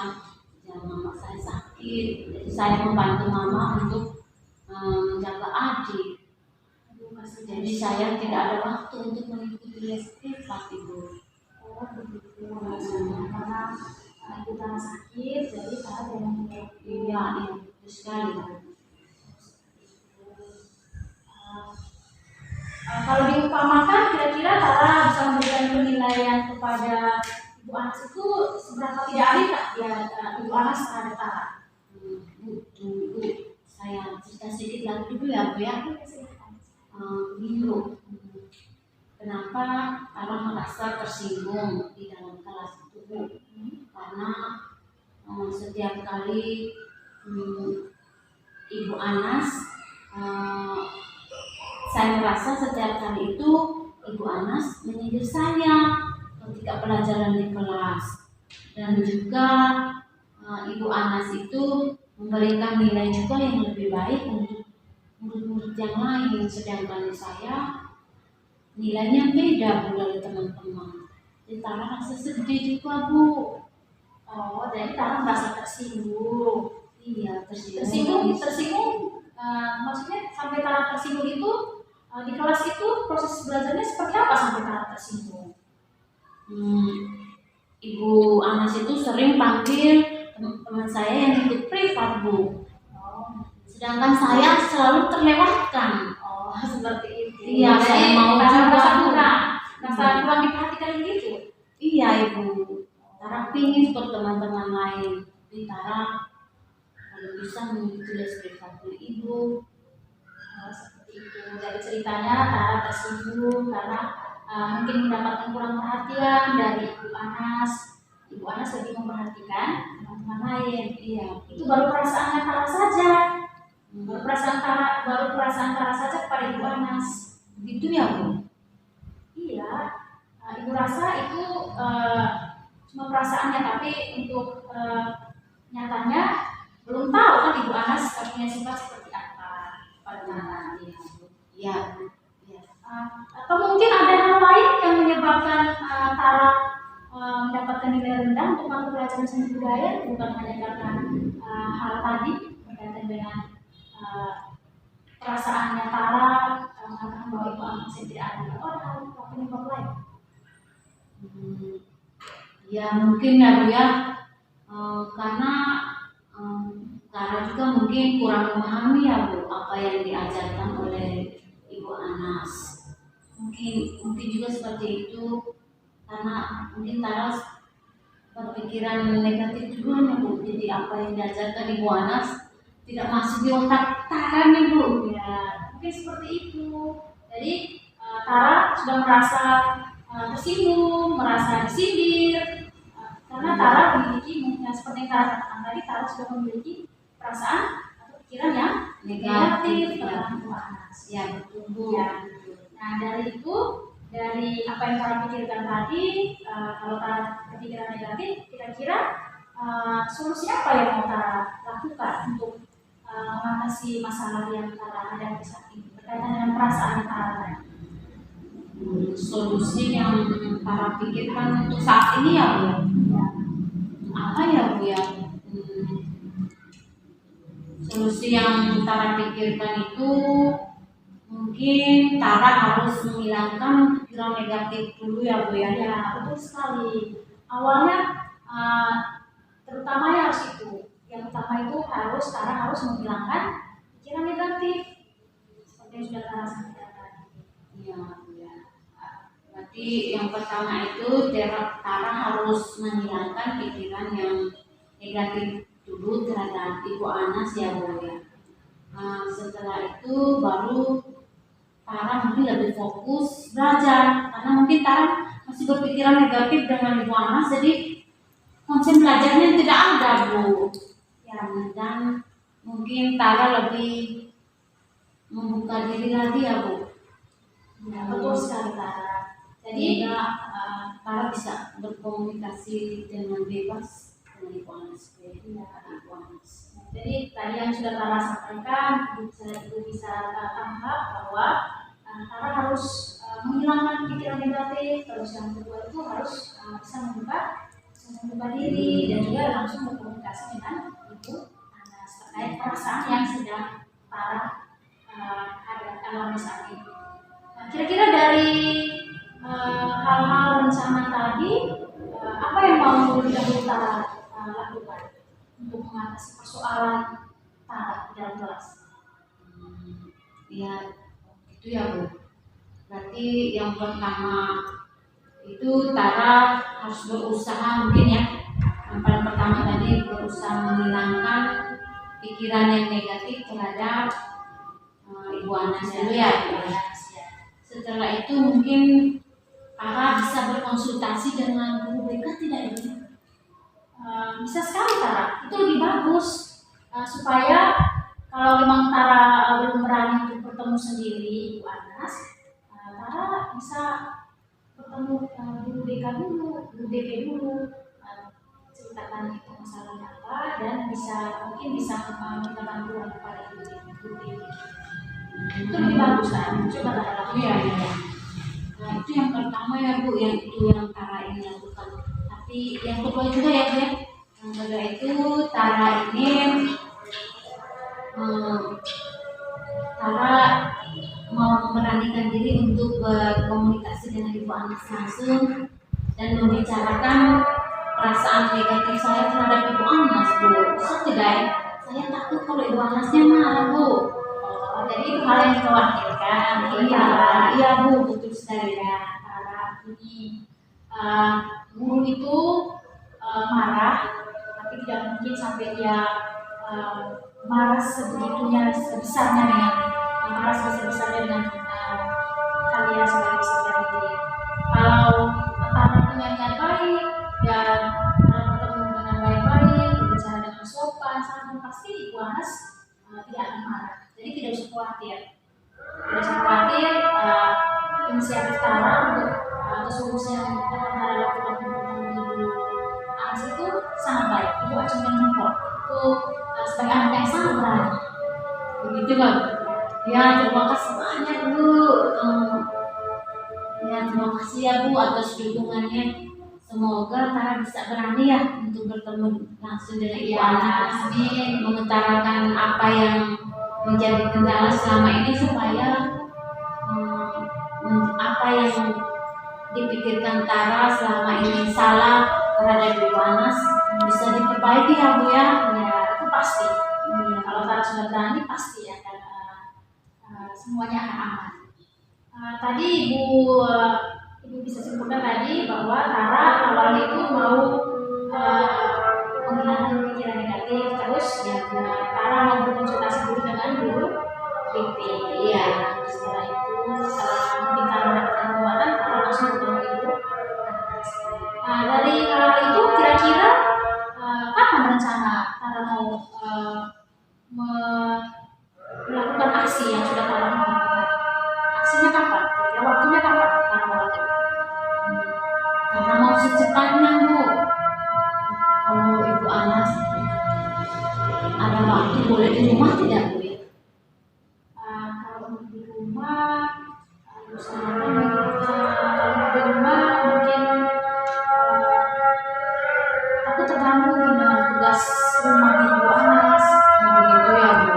Speaker 3: dan mama saya sakit, jadi saya membantu mama untuk menjaga adik. Jadi saya tidak ada waktu untuk mengikuti les privat Ibu.
Speaker 1: Oh begitu alasannya, karena ibu Tara sakit, jadi Tara tidak mau mengikuti.
Speaker 3: Iya, itu sekali Bu.
Speaker 1: Kalau diumpamakan, kira-kira Tara bisa memberikan penilaian kepada Ibu Anas itu seberapa tidak adil tak ya Ibu Anas terhadap Tara?
Speaker 3: Bu, saya cerita sedikit lagi dulu ya Bu ya. Dulu, kenapa Tara merasa tersinggung di dalam kelas itu Bu? Karena setiap kali Ibu Anas, saya merasa setiap kali itu Ibu Anas menyindir saya ketika pelajaran di kelas, dan juga Ibu Anas itu memberikan nilai juga yang lebih baik untuk murid-murid yang lain, sedangkan saya nilainya beda Bu dari teman-teman. Jadi Tara rasa sedih juga Bu.
Speaker 1: Oh, jadi Tara merasa tersinggung.
Speaker 3: Iya, tersinggung.
Speaker 1: Tersinggung. Maksudnya sampai Tara tersinggung itu di kelas itu proses belajarnya seperti apa sampai Tara tersinggung?
Speaker 3: Ibu Anas itu sering panggil teman saya yang ikut privat Bu. Sedangkan saya selalu terlewatkan.
Speaker 1: Oh, seperti itu.
Speaker 3: Iya, saya mau juga
Speaker 1: rasa kurang diperhatikan gitu.
Speaker 3: Iya Ibu. Tara pingin ikut teman-teman lain, tapi Tara kalau bisa mengikuti les privatnya Ibu.
Speaker 1: Oh, seperti itu. Dari ceritanya Tara tersinggung karena mungkin mendapatkan kurang perhatian dari Ibu Anas. Ibu Anas lebih memperhatikan teman-teman lain.
Speaker 3: Iya,
Speaker 1: Itu baru perasaannya Tara saja. Baru perasaan Tara saja kepada Ibu Anas.
Speaker 3: Gitu ya Bu.
Speaker 1: Iya, Ibu rasa itu cuma perasaannya, tapi untuk nyatanya belum tahu kan Ibu Anas punya sifat seperti apa pada Tara.
Speaker 3: Iya.
Speaker 1: Atau mungkin ada hal lain yang menyebabkan Tara mendapatkan nilai rendah untuk mata pelajaran seni budaya, bukan hanya karena hal tadi berkaitan dengan perasaannya Tara mengatakan bahwa Ibu Anas tidak ada. Oh, ada hal penyebab lain.
Speaker 3: Ya mungkin ya Bu ya, karena Tara juga mungkin kurang memahami ya Bu apa yang diajarkan oleh Ibu Anas. Mungkin juga seperti itu, karena mungkin Tara berpikiran negatif juga nih Bu. Jadi apa yang diajarkan Ibu Anas tidak masuk di otak Tara nih Bu.
Speaker 1: Ya, mungkin seperti itu. Jadi Tara sudah merasa tersinggung, merasa disindir, karena Tara memiliki, seperti yang Tara katakan tadi, Tara sudah memiliki perasaan atau pikiran yang negatif tentang Ibu Anas.
Speaker 3: Ya betul Bu.
Speaker 1: Ya. Nah dari itu, dari apa yang Tara pikirkan tadi, kalau Tara berpikiran negatif, kira-kira solusi apa yang mau Tara lakukan untuk mengatasi masalah yang Tara hadapi saat ini berkaitan dengan perasaan Tara tadi?
Speaker 3: Solusi yang Tara pikirkan untuk saat ini ya Bu. Apa ya Bu ya? Solusi yang Tara pikirkan itu mungkin Tara harus menghilangkan pikiran negatif dulu ya Bu ya.
Speaker 1: Ya, betul sekali. Awalnya terutama ya harus itu. Yang pertama itu Tara harus menghilangkan pikiran negatif seperti yang sudah Tara sampaikan tadi.
Speaker 3: Iya Bu ya. Berarti yang pertama itu Tara harus menghilangkan pikiran yang negatif dulu terhadap Ibu Anas ya Bu ya. Setelah itu baru Tara mungkin lebih fokus belajar karena mungkin Tara masih berpikiran negatif dengan Ibu Anas, jadi konsep belajarnya tidak ada Bu. Ya, dan mungkin Tara lebih membuka diri lagi ya Bu.
Speaker 1: Ya, betul sekali Tara.
Speaker 3: Jadi Tara bisa berkomunikasi dengan bebas dengan Ibu Anas. Ibu Anas.
Speaker 1: Jadi tadi yang sudah Tara sampaikan, Ibu bisa tangkap bahwa Tara harus menghilangkan pikiran negatif, terus yang kedua itu harus bisa membuka diri dan juga langsung berkomunikasi dengan Ibu Anas terkait perasaan yang sedang Tara alami saat ini. Nah, kira-kira dari hal-hal rencana tadi, apa yang mau Ibu Tara lakukan untuk mengatasi persoalan Tara di dalam kelas?
Speaker 3: Ya, itu ya Bu. Berarti yang pertama itu Tara harus berusaha mungkin ya. Yang paling pertama tadi berusaha menghilangkan pikiran yang negatif terhadap Ibu Anas dulu ya. Setelah itu mungkin Tara bisa berkonsultasi dengan guru BK tidak Ibu?
Speaker 1: Bisa sekali Tara, itu lebih bagus supaya kalau memang Tara belum berani untuk bertemu sendiri Ibu Anas, Tara bisa bertemu guru BK dulu, guru BP dulu, ceritakan itu masalahnya apa dan mungkin bisa minta bantuan kepada guru BP. Itu lebih bagus kan? Coba Tara lakukan.
Speaker 3: Iya. Nah itu yang pertama ya Bu, yang itu yang Tara ini lakukan. Tapi yang kedua juga ya Bu ya. Yang kedua itu Tara ingin Tara mau memberanikan diri untuk berkomunikasi dengan Ibu Anas langsung dan membicarakan perasaan negatif saya terhadap Ibu Anas Bu. Bisa tidak ya? Saya takut kalau Ibu Anasnya marah Bu.
Speaker 1: Jadi itu hal yang dikhawatirkan.
Speaker 3: Iya Bu, betul sekali ya.
Speaker 1: Tara ini guru itu marah, tapi tidak mungkin sampai dia marah sebegitunya, sebesarnya dengan marah sebesar-besarnya dengan kalian sebagai peserta didik. Kalau Tara dengan niat baik dan Tara bertemu dengan baik-baik, berbicara dengan sopan, santun, pasti Ibu Anas tidak akan marah. Jadi tidak usah khawatir. Tidak usah khawatir, inisiatif Tara untuk solusi yang akan Tara lakukan untuk Ibu Anas itu sangat baik. Ibu acungkan jempol. Itu sebagai anak yang sangat berani.
Speaker 3: Begitu Bang. Ya, terima kasih banyak Bu. Ya, terima kasih ya Bu atas dukungannya. Semoga Tara bisa berani ya untuk bertemu langsung dengan Ibu Anas, mengutarakan apa yang menjadi kendala selama ini supaya apa yang dipikirkan Tara selama ini salah terhadap Ibu Anas bisa diperbaiki ya Bu ya.
Speaker 1: Ya, itu pasti. Kalau Tara sudah berani, pasti akan semuanya akan aman. Tadi Ibu bisa simpulkan tadi bahwa Tara awalnya itu mau menghilangkan pikiran negatif, terus ya Tara mau berkonsultasi dulu dengan guru BP.
Speaker 3: Iya.
Speaker 1: Setelah itu mungkin Tara mendapatkan penguatan, Tara langsung bertemu Ibu. Dari hal itu kira-kira kapan rencana Tara mau melakukan aksi yang sudah Tara lakukan? Aksinya kapan? Ya, waktunya kapan Tara mau lakukan?
Speaker 3: Karena mau secepatnya Bu. Kalau Ibu Anas ada waktu boleh di rumah tidak Bu ya?
Speaker 1: Kalau di rumah, kalau di rumah mungkin aku terganggu dengan tugas rumah Ibu Anas.
Speaker 3: Begitu ya Bu.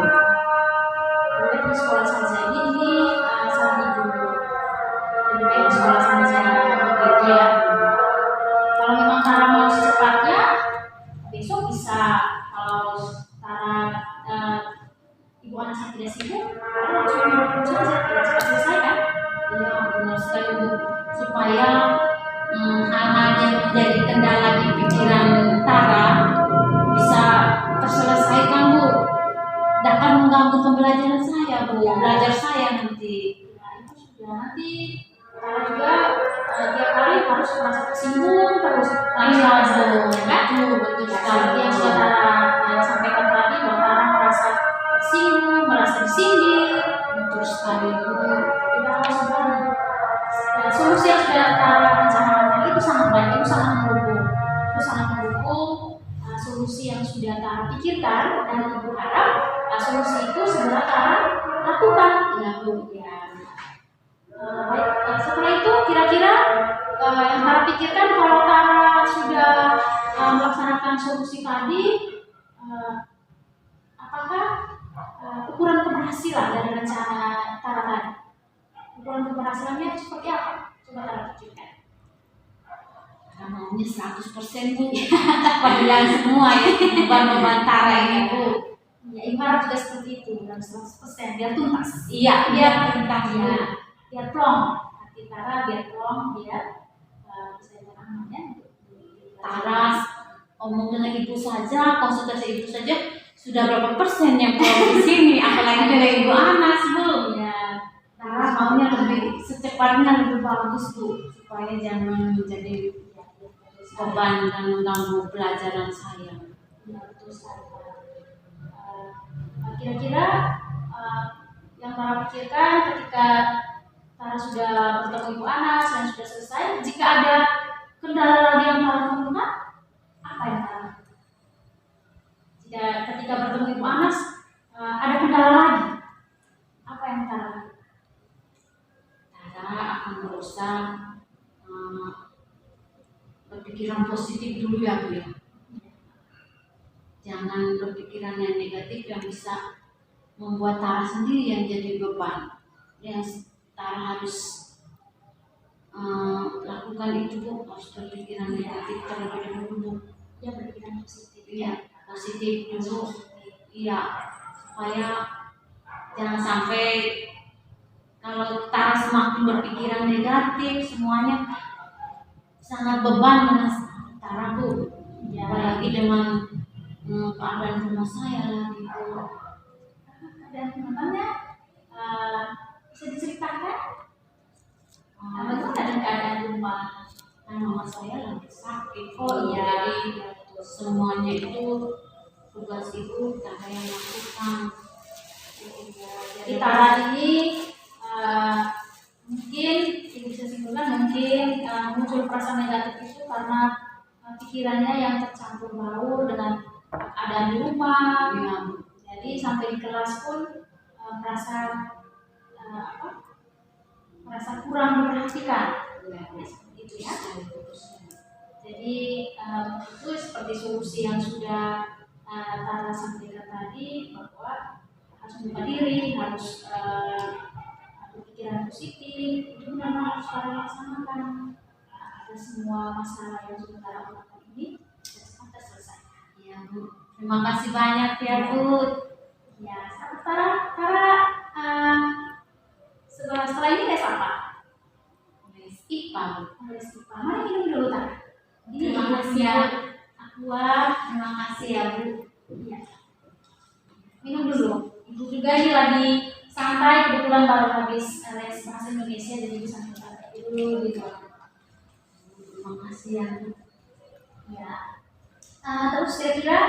Speaker 1: Ibu Anas yang tidak sibuk, langsung saja kita cepat selesaikan.
Speaker 3: Iya, benar sekali Bu. Supaya hal-hal yang menjadi kendala di pikiran Tara bisa terselesaikan Bu. Tidak akan mengganggu pembelajaran saya Bu, belajar saya nanti.
Speaker 1: Nah, itu sudah nanti Tara juga tiap hari harus merasa tersinggung terus.
Speaker 3: Iya Bu,
Speaker 1: kan?
Speaker 3: betul sekali.
Speaker 1: Seperti yang sudah Tara sampaikan tadi bahwa Tara merasa tersinggung, merasa disindir.
Speaker 3: Betul sekali Bu.
Speaker 1: Kita harus berani. Solusi yang sudah Tara rencanakan itu sangat baik, itu sangat mendukung. Itu sangat mendukung solusi yang sudah Tara pikirkan, dan Ibu harap solusi itu segera Tara lakukan.
Speaker 3: Iya Bu, ya.
Speaker 1: Baik, setelah itu kira-kira yang Tara pikirkan, kalau Tara sudah melaksanakan solusi tadi, apakah ukuran keberhasilan dari rencana Tara tadi? Ukuran keberhasilannya seperti apa? Coba Tara pikirkan.
Speaker 3: Karena maunya 100% Bu. Padilan semua ya, beban-beban Tara ini Bu.
Speaker 1: Ya, Ibu harap juga seperti itu, dan 100% biar tuntas.
Speaker 3: Iya,
Speaker 1: Biar
Speaker 3: tuntas Bu.
Speaker 1: ya, biar plong. Hati Tara biar plong, biar bisa aman ya.
Speaker 3: Tara omong dengan ibu saja, konsultasi ibu saja sudah berapa persen yang belum di sini, apalagi dengan Ibu Anas Bu.
Speaker 1: Ya,
Speaker 3: Tara maunya lebih secepatnya lebih bagus Bu, supaya jangan menjadi beban dan mengganggu pelajaran saya.
Speaker 1: ya betul sekali. Kira-kira yang Tara pikirkan ketika Tara sudah bertemu Ibu Anas dan sudah selesai, jika ada kendala lagi yang Tara temukan, apa yang Tara lakukan? Jika ketika bertemu Ibu Anas ada kendala lagi, apa yang Tara lakukan?
Speaker 3: Tara akan berusaha berpikiran positif dulu ya Bu ya. Jangan berpikiran yang negatif yang bisa membuat Tara sendiri yang jadi beban. Yang Tara harus lakukan itu Bu, harus berpikiran negatif terlebih dahulu.
Speaker 1: Ya, berpikiran positif.
Speaker 3: Iya, positif dulu. Iya, supaya jangan sampai kalau Tara semakin berpikiran negatif semuanya sangat beban dengan Tara Bu.
Speaker 1: Ya,
Speaker 3: Apalagi dengan keadaan rumah saya lagi Bu.
Speaker 1: dan teman-temannya bisa diceritakan bagaimana dengan keadaan rumah?
Speaker 3: Kan mama saya lagi sakit.
Speaker 1: Oh iya.
Speaker 3: Jadi semuanya itu tugas ibu Tara yang lakukan.
Speaker 1: Jadi Tara ini mungkin ibu bisa simpulkan mungkin muncul perasaan negatif itu karena pikirannya yang tercampur baur dengan keadaan di rumah.
Speaker 3: Ya,
Speaker 1: Jadi sampai di kelas pun merasa kurang diperhatikan. Seperti itu ya. Jadi itu seperti solusi yang sudah Tara sampaikan tadi, bahwa harus membuka diri, harus berpikiran positif, itu benar-benar harus Tara laksanakan agar semua masalah yang sudah Tara lakukan ini cepat selesai.
Speaker 3: ya Bu. Terima kasih banyak ya Bu.
Speaker 1: Ya, Tara setelah ini tes apa?
Speaker 3: Les IPA Bu.
Speaker 1: Les IPA. Mari minum dulu Tara.
Speaker 3: Terima kasih ya.
Speaker 1: Aqua.
Speaker 3: Terima kasih ya Bu.
Speaker 1: Iya. Minum dulu. Ibu juga ini lagi santai, kebetulan baru habis les bahasa Indonesia, jadi bisa santai dulu gitu.
Speaker 3: Terima kasih ya Bu.
Speaker 1: Ya. Terus kira-kira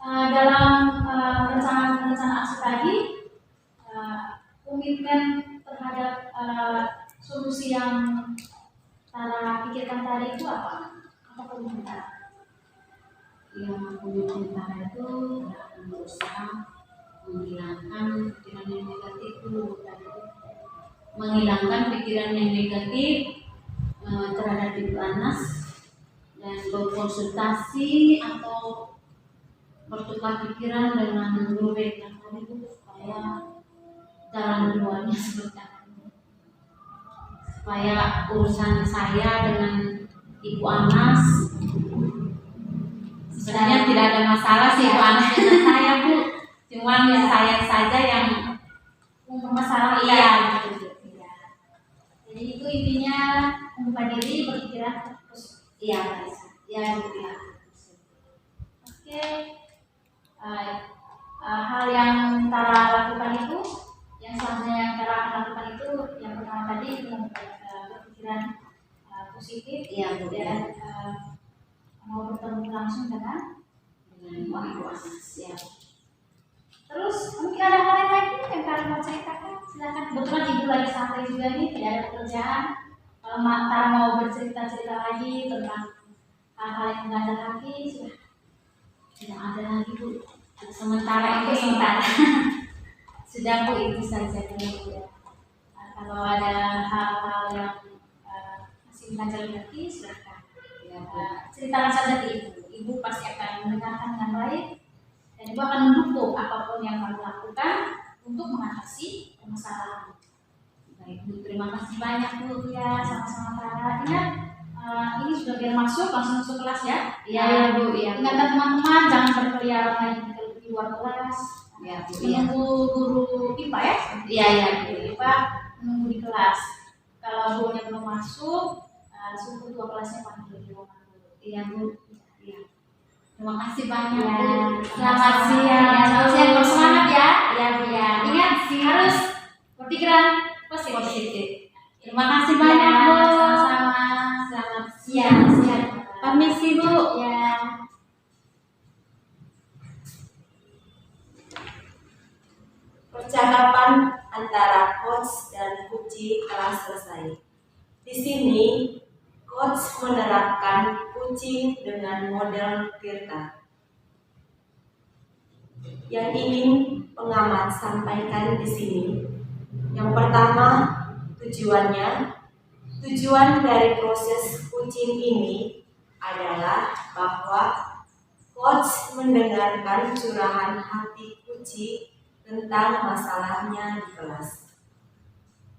Speaker 1: dalam rencana aksi tadi, komitmen terhadap solusi yang Tara pikirkan tadi itu apa? Apa komitmen Tara?
Speaker 3: Yang komitmen Tara itu akan berusaha menghilangkan pikiran yang negatif dulu. Menghilangkan pikiran yang negatif terhadap Ibu Anas dan berkonsultasi atau bertukar pikiran dengan guru BK tadi Bu, supaya jalan keluarnya seperti apa, supaya urusan saya dengan Ibu Anas sebenarnya tidak ada masalah sih Ibu Anas dengan saya Bu, Cuman ya saya saja yang
Speaker 1: mempermasalahkan.
Speaker 3: iya gitu.
Speaker 1: Iya. Jadi itu intinya membuka diri, berpikiran terus.
Speaker 3: Iya bisa. Iya Bu ya.
Speaker 1: Oke. Hal yang Tara lakukan itu, yang selanjutnya yang Tara akan lakukan itu, yang pertama tadi itu berpikiran positif,
Speaker 3: Iya Bu ya.
Speaker 1: dan mau bertemu langsung dengan
Speaker 3: Dengan Ibu Anas ya.
Speaker 1: Terus mungkin ada hal lain lagi yang kalian mau ceritakan, silakan. Kebetulan ibu lagi santai juga nih, tidak ada pekerjaan. Kalau Tara mau bercerita-cerita lagi tentang hal-hal yang mengandalkan hati, sudah.
Speaker 3: Tidak ada lagi Bu. Sementara
Speaker 1: Oke,
Speaker 3: itu
Speaker 1: sebentar.
Speaker 3: sudah Bu itu saja dulu ya.
Speaker 1: Kalau ada hal-hal yang masih mengganjal hati, silakan.
Speaker 3: Ya Bu.
Speaker 1: Ceritakan saja ke ibu. Ibu pasti akan mendengarkan dengan baik, dan ibu akan mendukung apapun yang kamu lakukan untuk mengatasi permasalahan.
Speaker 3: Baik Bu, terima kasih banyak Bu.
Speaker 1: Ya, sama-sama Tara. Ingat, ini sudah biar masuk, langsung masuk kelas ya.
Speaker 3: Iya Bu, iya.
Speaker 1: Ingatkan teman-teman, jangan berkeliaran lagi di luar kelas.
Speaker 3: Iya Bu, iya.
Speaker 1: Menunggu guru IPA ya.
Speaker 3: Iya iya Bu.
Speaker 1: Guru IPA menunggu di kelas. Kalau gurunya belum masuk, suruh ketua kelasnya panggil di ruangan dulu.
Speaker 3: Iya Bu. Iya. Terima kasih banyak
Speaker 1: Ya,
Speaker 3: Bu.
Speaker 1: selamat siang. Selamat siang, bersemangat ya.
Speaker 3: Iya Bu ya.
Speaker 1: Ingat, harus berpikiran positif.
Speaker 3: Positif. Terima kasih banyak
Speaker 1: Ya,
Speaker 3: Bu.
Speaker 1: sama-sama.
Speaker 3: Selamat
Speaker 1: Siang,
Speaker 3: siang.
Speaker 1: siang.
Speaker 3: Permisi Bu.
Speaker 1: Ya.
Speaker 2: Percakapan antara coach dan Puji telah selesai. Di sini, coach menerapkan kucing dengan model Tirta. Yang ingin pengamat sampaikan di sini, yang pertama, tujuan dari proses kucing ini adalah bahwa coach mendengarkan curahan hati kucing tentang masalahnya di kelas.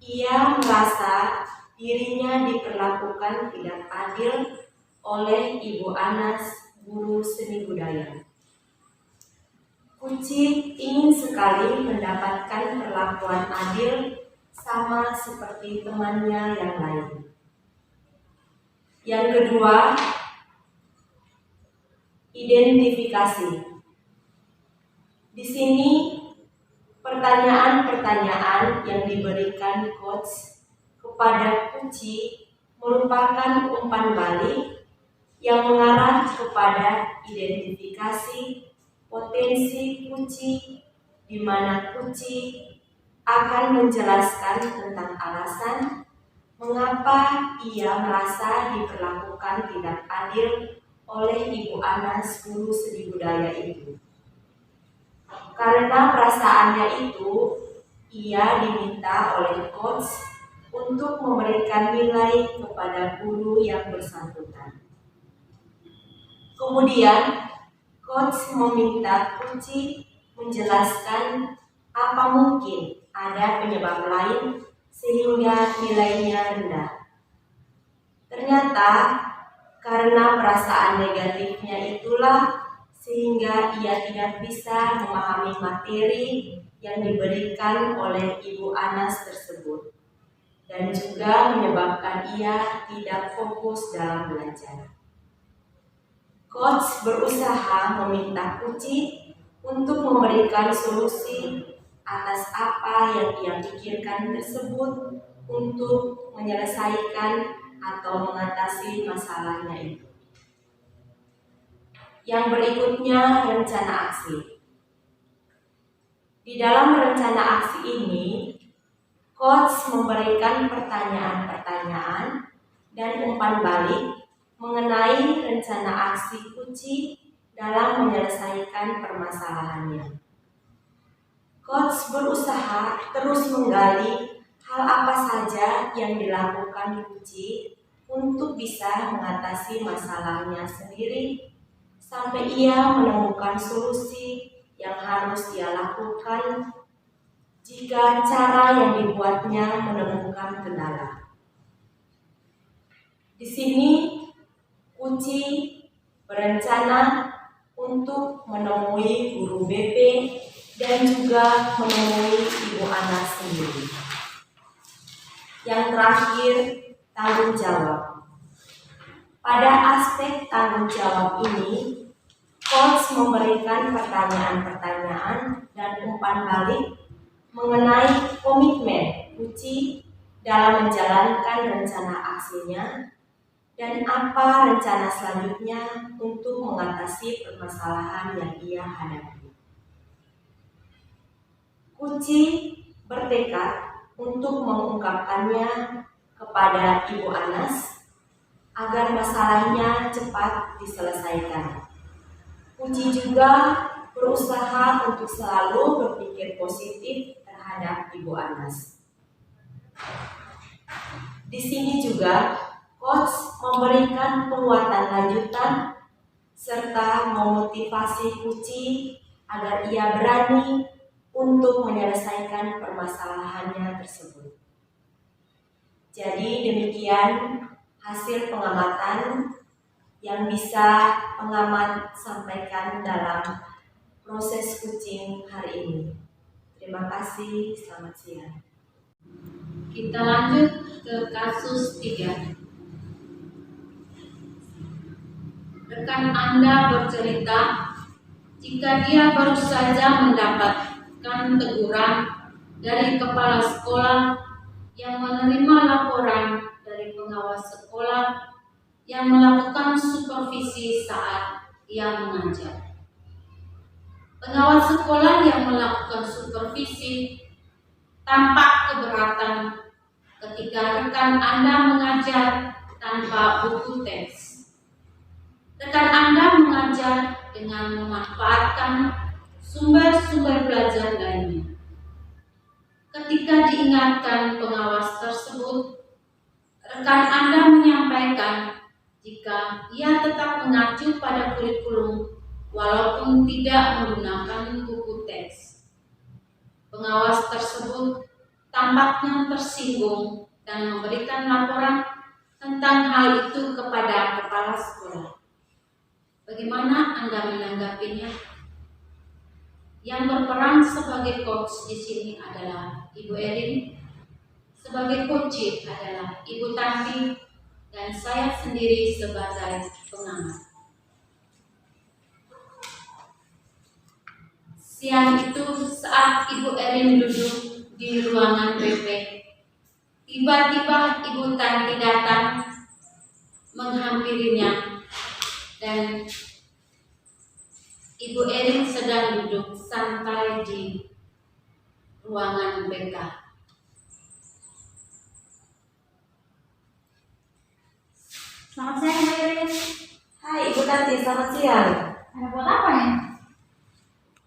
Speaker 2: Ia merasa dirinya diperlakukan tidak adil oleh Ibu Anas, guru seni budaya. Kucing ingin sekali mendapatkan perlakuan adil sama seperti temannya yang lain. Yang kedua, identifikasi. Di sini pertanyaan-pertanyaan yang diberikan coach kepada Puji merupakan umpan balik yang mengarah kepada identifikasi potensi Puji, di mana Puji akan menjelaskan tentang alasan mengapa ia merasa diperlakukan tidak adil oleh Ibu Anas, guru seni budaya itu. Karena perasaannya itu, ia diminta oleh coach untuk memberikan nilai kepada guru yang bersangkutan. Kemudian, coach meminta Puji menjelaskan apa mungkin ada penyebab lain sehingga nilainya rendah. Ternyata, karena perasaan negatifnya itulah sehingga ia tidak bisa memahami materi yang diberikan oleh Ibu Anas tersebut, dan juga menyebabkan ia tidak fokus dalam belajar. Coach berusaha meminta Puji untuk memberikan solusi atas apa yang ia pikirkan tersebut untuk menyelesaikan atau mengatasi masalahnya itu. Yang berikutnya, rencana aksi. Di dalam rencana aksi ini, coach memberikan pertanyaan-pertanyaan dan umpan balik mengenai rencana aksi Puji dalam menyelesaikan permasalahannya. Coach berusaha terus menggali hal apa saja yang dilakukan Puji untuk bisa mengatasi masalahnya sendiri, sampai ia menemukan solusi yang harus ia lakukan jika cara yang dibuatnya menemukan kendala. Di sini, Puji berencana untuk menemui guru BP dan juga menemui Ibu Anas sendiri. Yang terakhir, tanggung jawab. Pada aspek tanggung jawab ini, coach memberikan pertanyaan-pertanyaan dan umpan balik mengenai komitmen Uci dalam menjalankan rencana aksinya dan apa rencana selanjutnya untuk mengatasi permasalahan yang ia hadapi. Uci bertekad untuk mengungkapkannya kepada Ibu Anas agar masalahnya cepat diselesaikan. Uci juga berusaha untuk selalu berpikir positif terhadap Ibu Anas. Di sini juga coach memberikan penguatan lanjutan serta memotivasi Uci agar ia berani untuk menyelesaikan permasalahannya tersebut. Jadi demikian hasil pengamatan yang bisa pengamat sampaikan dalam proses coaching hari ini. Terima kasih, selamat siang.
Speaker 3: Kita lanjut ke kasus 3. Rekan Anda bercerita jika dia baru saja mendapatkan teguran dari kepala sekolah yang menerima laporan dari pengawas sekolah yang melakukan supervisi saat ia mengajar. Pengawas sekolah yang melakukan supervisi tampak keberatan ketika rekan Anda mengajar tanpa buku teks. Rekan Anda mengajar dengan memanfaatkan sumber-sumber belajar lainnya. Ketika diingatkan pengawas tersebut, rekan Anda menyampaikan jika ia tetap mengacu pada kurikulum walaupun tidak menggunakan buku teks. Pengawas tersebut tampaknya tersinggung dan memberikan laporan tentang hal itu kepada kepala sekolah. Bagaimana Anda menanggapinya? Yang berperan sebagai coach di sini adalah Ibu Erin, sebagai coach adalah Ibu Tanti, dan saya sendiri sebagai pengamat. Siang itu saat Ibu Erin duduk di ruangan BP, tiba-tiba Ibu Tanti datang menghampirinya dan Ibu Erin sedang duduk santai di ruangan BK.
Speaker 1: Selamat siang, Mbak Irin.
Speaker 2: Hai Ibu Tanti, selamat siang.
Speaker 1: Ada buat apa ya?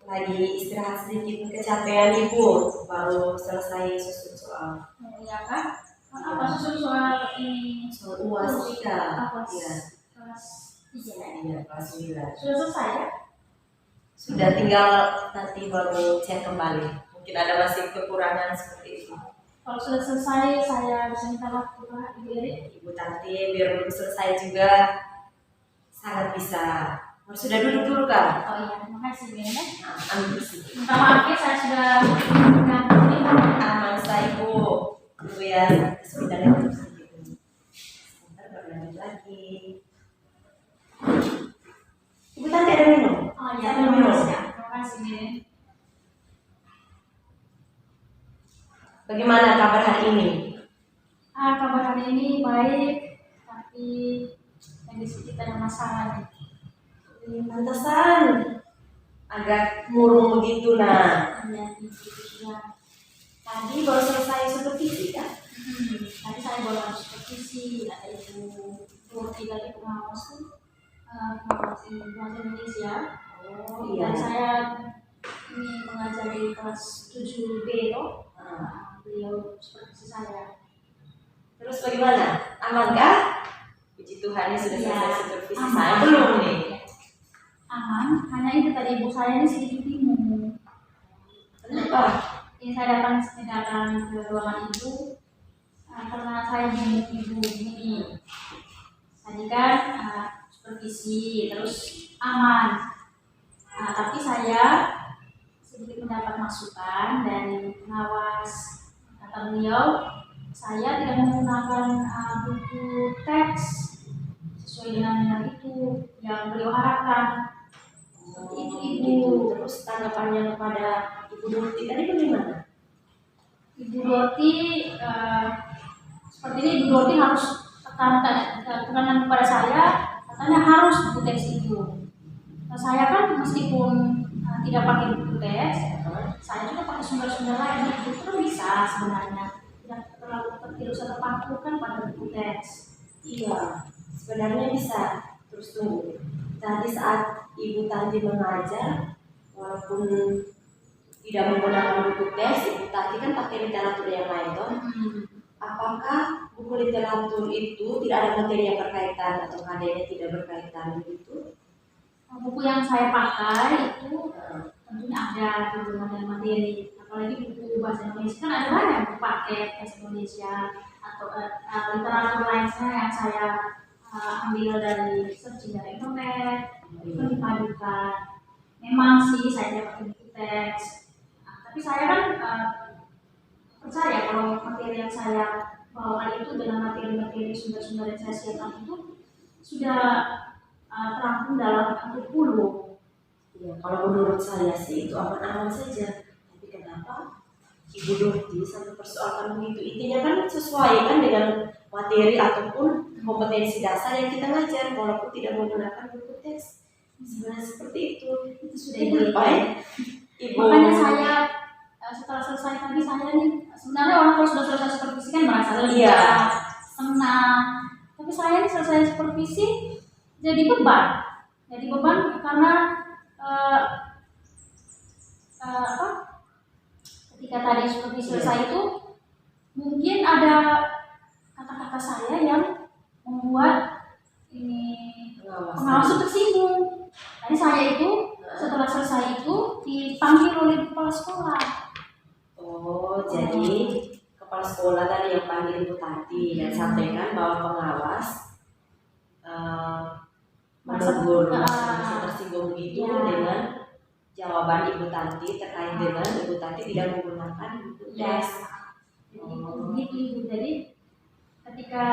Speaker 2: Lagi istirahat sedikit, kecapean Ibu, baru selesai susun soal.
Speaker 1: Iya kan? Apa susun soal ini?
Speaker 2: Soal UAS 3.
Speaker 1: Apa?
Speaker 2: Iya.
Speaker 1: Kelas 3 ya?
Speaker 2: Iya, kelas 9.
Speaker 1: Sudah selesai ya?
Speaker 2: Sudah, tinggal nanti baru cek kembali. Mungkin ada masih kekurangan seperti itu.
Speaker 1: Kalau sudah selesai, saya bisa minta waktu Pak Ibu Erin.
Speaker 2: Ibu Tanti biar belum selesai juga sangat bisa. Sudah duduk dulu kan?
Speaker 1: Oh iya, terima kasih Bu Erin.
Speaker 2: Nah, ambil sini.
Speaker 1: Minta maaf ya, saya sudah ini.
Speaker 2: Aman saya Ibu. Ibu ya, sebentar ya. Sebentar baru lanjut lagi. Ibu Tanti ada minum?
Speaker 1: Oh iya, terima kasih ya. Terima kasih Bu Erin.
Speaker 2: Bagaimana kabar hari ini?
Speaker 1: Kabar hari ini baik, tapi yang di sekitar ada masalah nih.
Speaker 2: Pantesan agak murung begitu nah.
Speaker 1: Iya, itu sudah.
Speaker 2: Tadi baru selesai supervisi kan?
Speaker 1: Tadi saya baru harus supervisi, ada Ibu Turki dari pengawas tuh, pengawas Indonesia.
Speaker 2: Oh
Speaker 1: Dan
Speaker 2: iya.
Speaker 1: saya ini mengajari kelas 7B loh. Beliau supervisi saya.
Speaker 2: Terus bagaimana? Aman kah? Puji Tuhan ini sudah selesai supervisi
Speaker 1: aman.
Speaker 2: saya belum nih?
Speaker 1: Aman, hanya itu tadi ibu saya ini sedikit bingung.
Speaker 2: Kenapa?
Speaker 1: Ini saya datang ke ruangan ibu karena saya bingung ibu ini. Tadi kan supervisi terus aman. Tapi saya sedikit mendapat masukan dari pengawas. Kata beliau, saya tidak menggunakan buku teks sesuai dengan yang itu yang beliau harapkan. Seperti itu, Ibu.
Speaker 2: Gitu. Terus tanggapannya kepada Ibu Dorti tadi bagaimana?
Speaker 1: Ibu Dorti seperti ini, Ibu Dorti harus tekanan kepada saya, katanya harus buku teks itu. Nah, saya kan meskipun tidak pakai buku teks, saya juga pakai sumber-sumber lain. Itu kan bisa sebenarnya, tidak terlalu tidak usah terpaku kan pada buku teks.
Speaker 2: Iya, sebenarnya bisa. Terus tunggu. Tadi saat Ibu Tanti mengajar, walaupun tidak menggunakan buku teks, Ibu Tanti kan pakai literatur yang lain, toh. Apakah buku literatur itu tidak ada materi yang berkaitan atau adanya tidak berkaitan begitu?
Speaker 1: Buku yang saya pakai itu tentunya ada hubungan dengan materi, apalagi buku bahasa Indonesia kan ada banyak buku paket bahasa Indonesia atau literatur lainnya yang saya ambil dari searching dari internet, itu dipadukan. Memang sih saya dapat buku teks, tapi saya kan percaya kalau materi yang saya bawakan itu dengan materi-materi sumber-sumber yang saya siapkan itu sudah terangkum dalam kurikulum.
Speaker 2: Ya, kalau menurut saya sih itu aman-aman saja. Tapi kenapa Ibu Dorti sampai persoalkan begitu? Intinya kan sesuai kan dengan materi ataupun kompetensi dasar yang kita ngajar, walaupun tidak menggunakan buku teks. Sebenarnya seperti itu.
Speaker 1: Itu sudah
Speaker 2: Itu baik. Ibu.
Speaker 1: Makanya saya setelah selesai tadi saya nih sebenarnya orang kalau sudah selesai supervisi kan merasa lega, senang. Tapi saya nih selesai supervisi jadi beban karena ketika tadi supervisi selesai itu mungkin ada kata-kata saya yang membuat ini pengawas itu tersinggung. Tadi saya itu setelah selesai itu dipanggil oleh kepala sekolah.
Speaker 2: Oh, jadi kepala sekolah tadi yang panggil Ibu Tanti dan sampaikan bahwa pengawas menegur merasa tersinggung begitu dengan jawaban Ibu Tanti terkait dengan Ibu Tanti tidak menggunakan buku teks.
Speaker 1: Begitu Ibu. Jadi ketika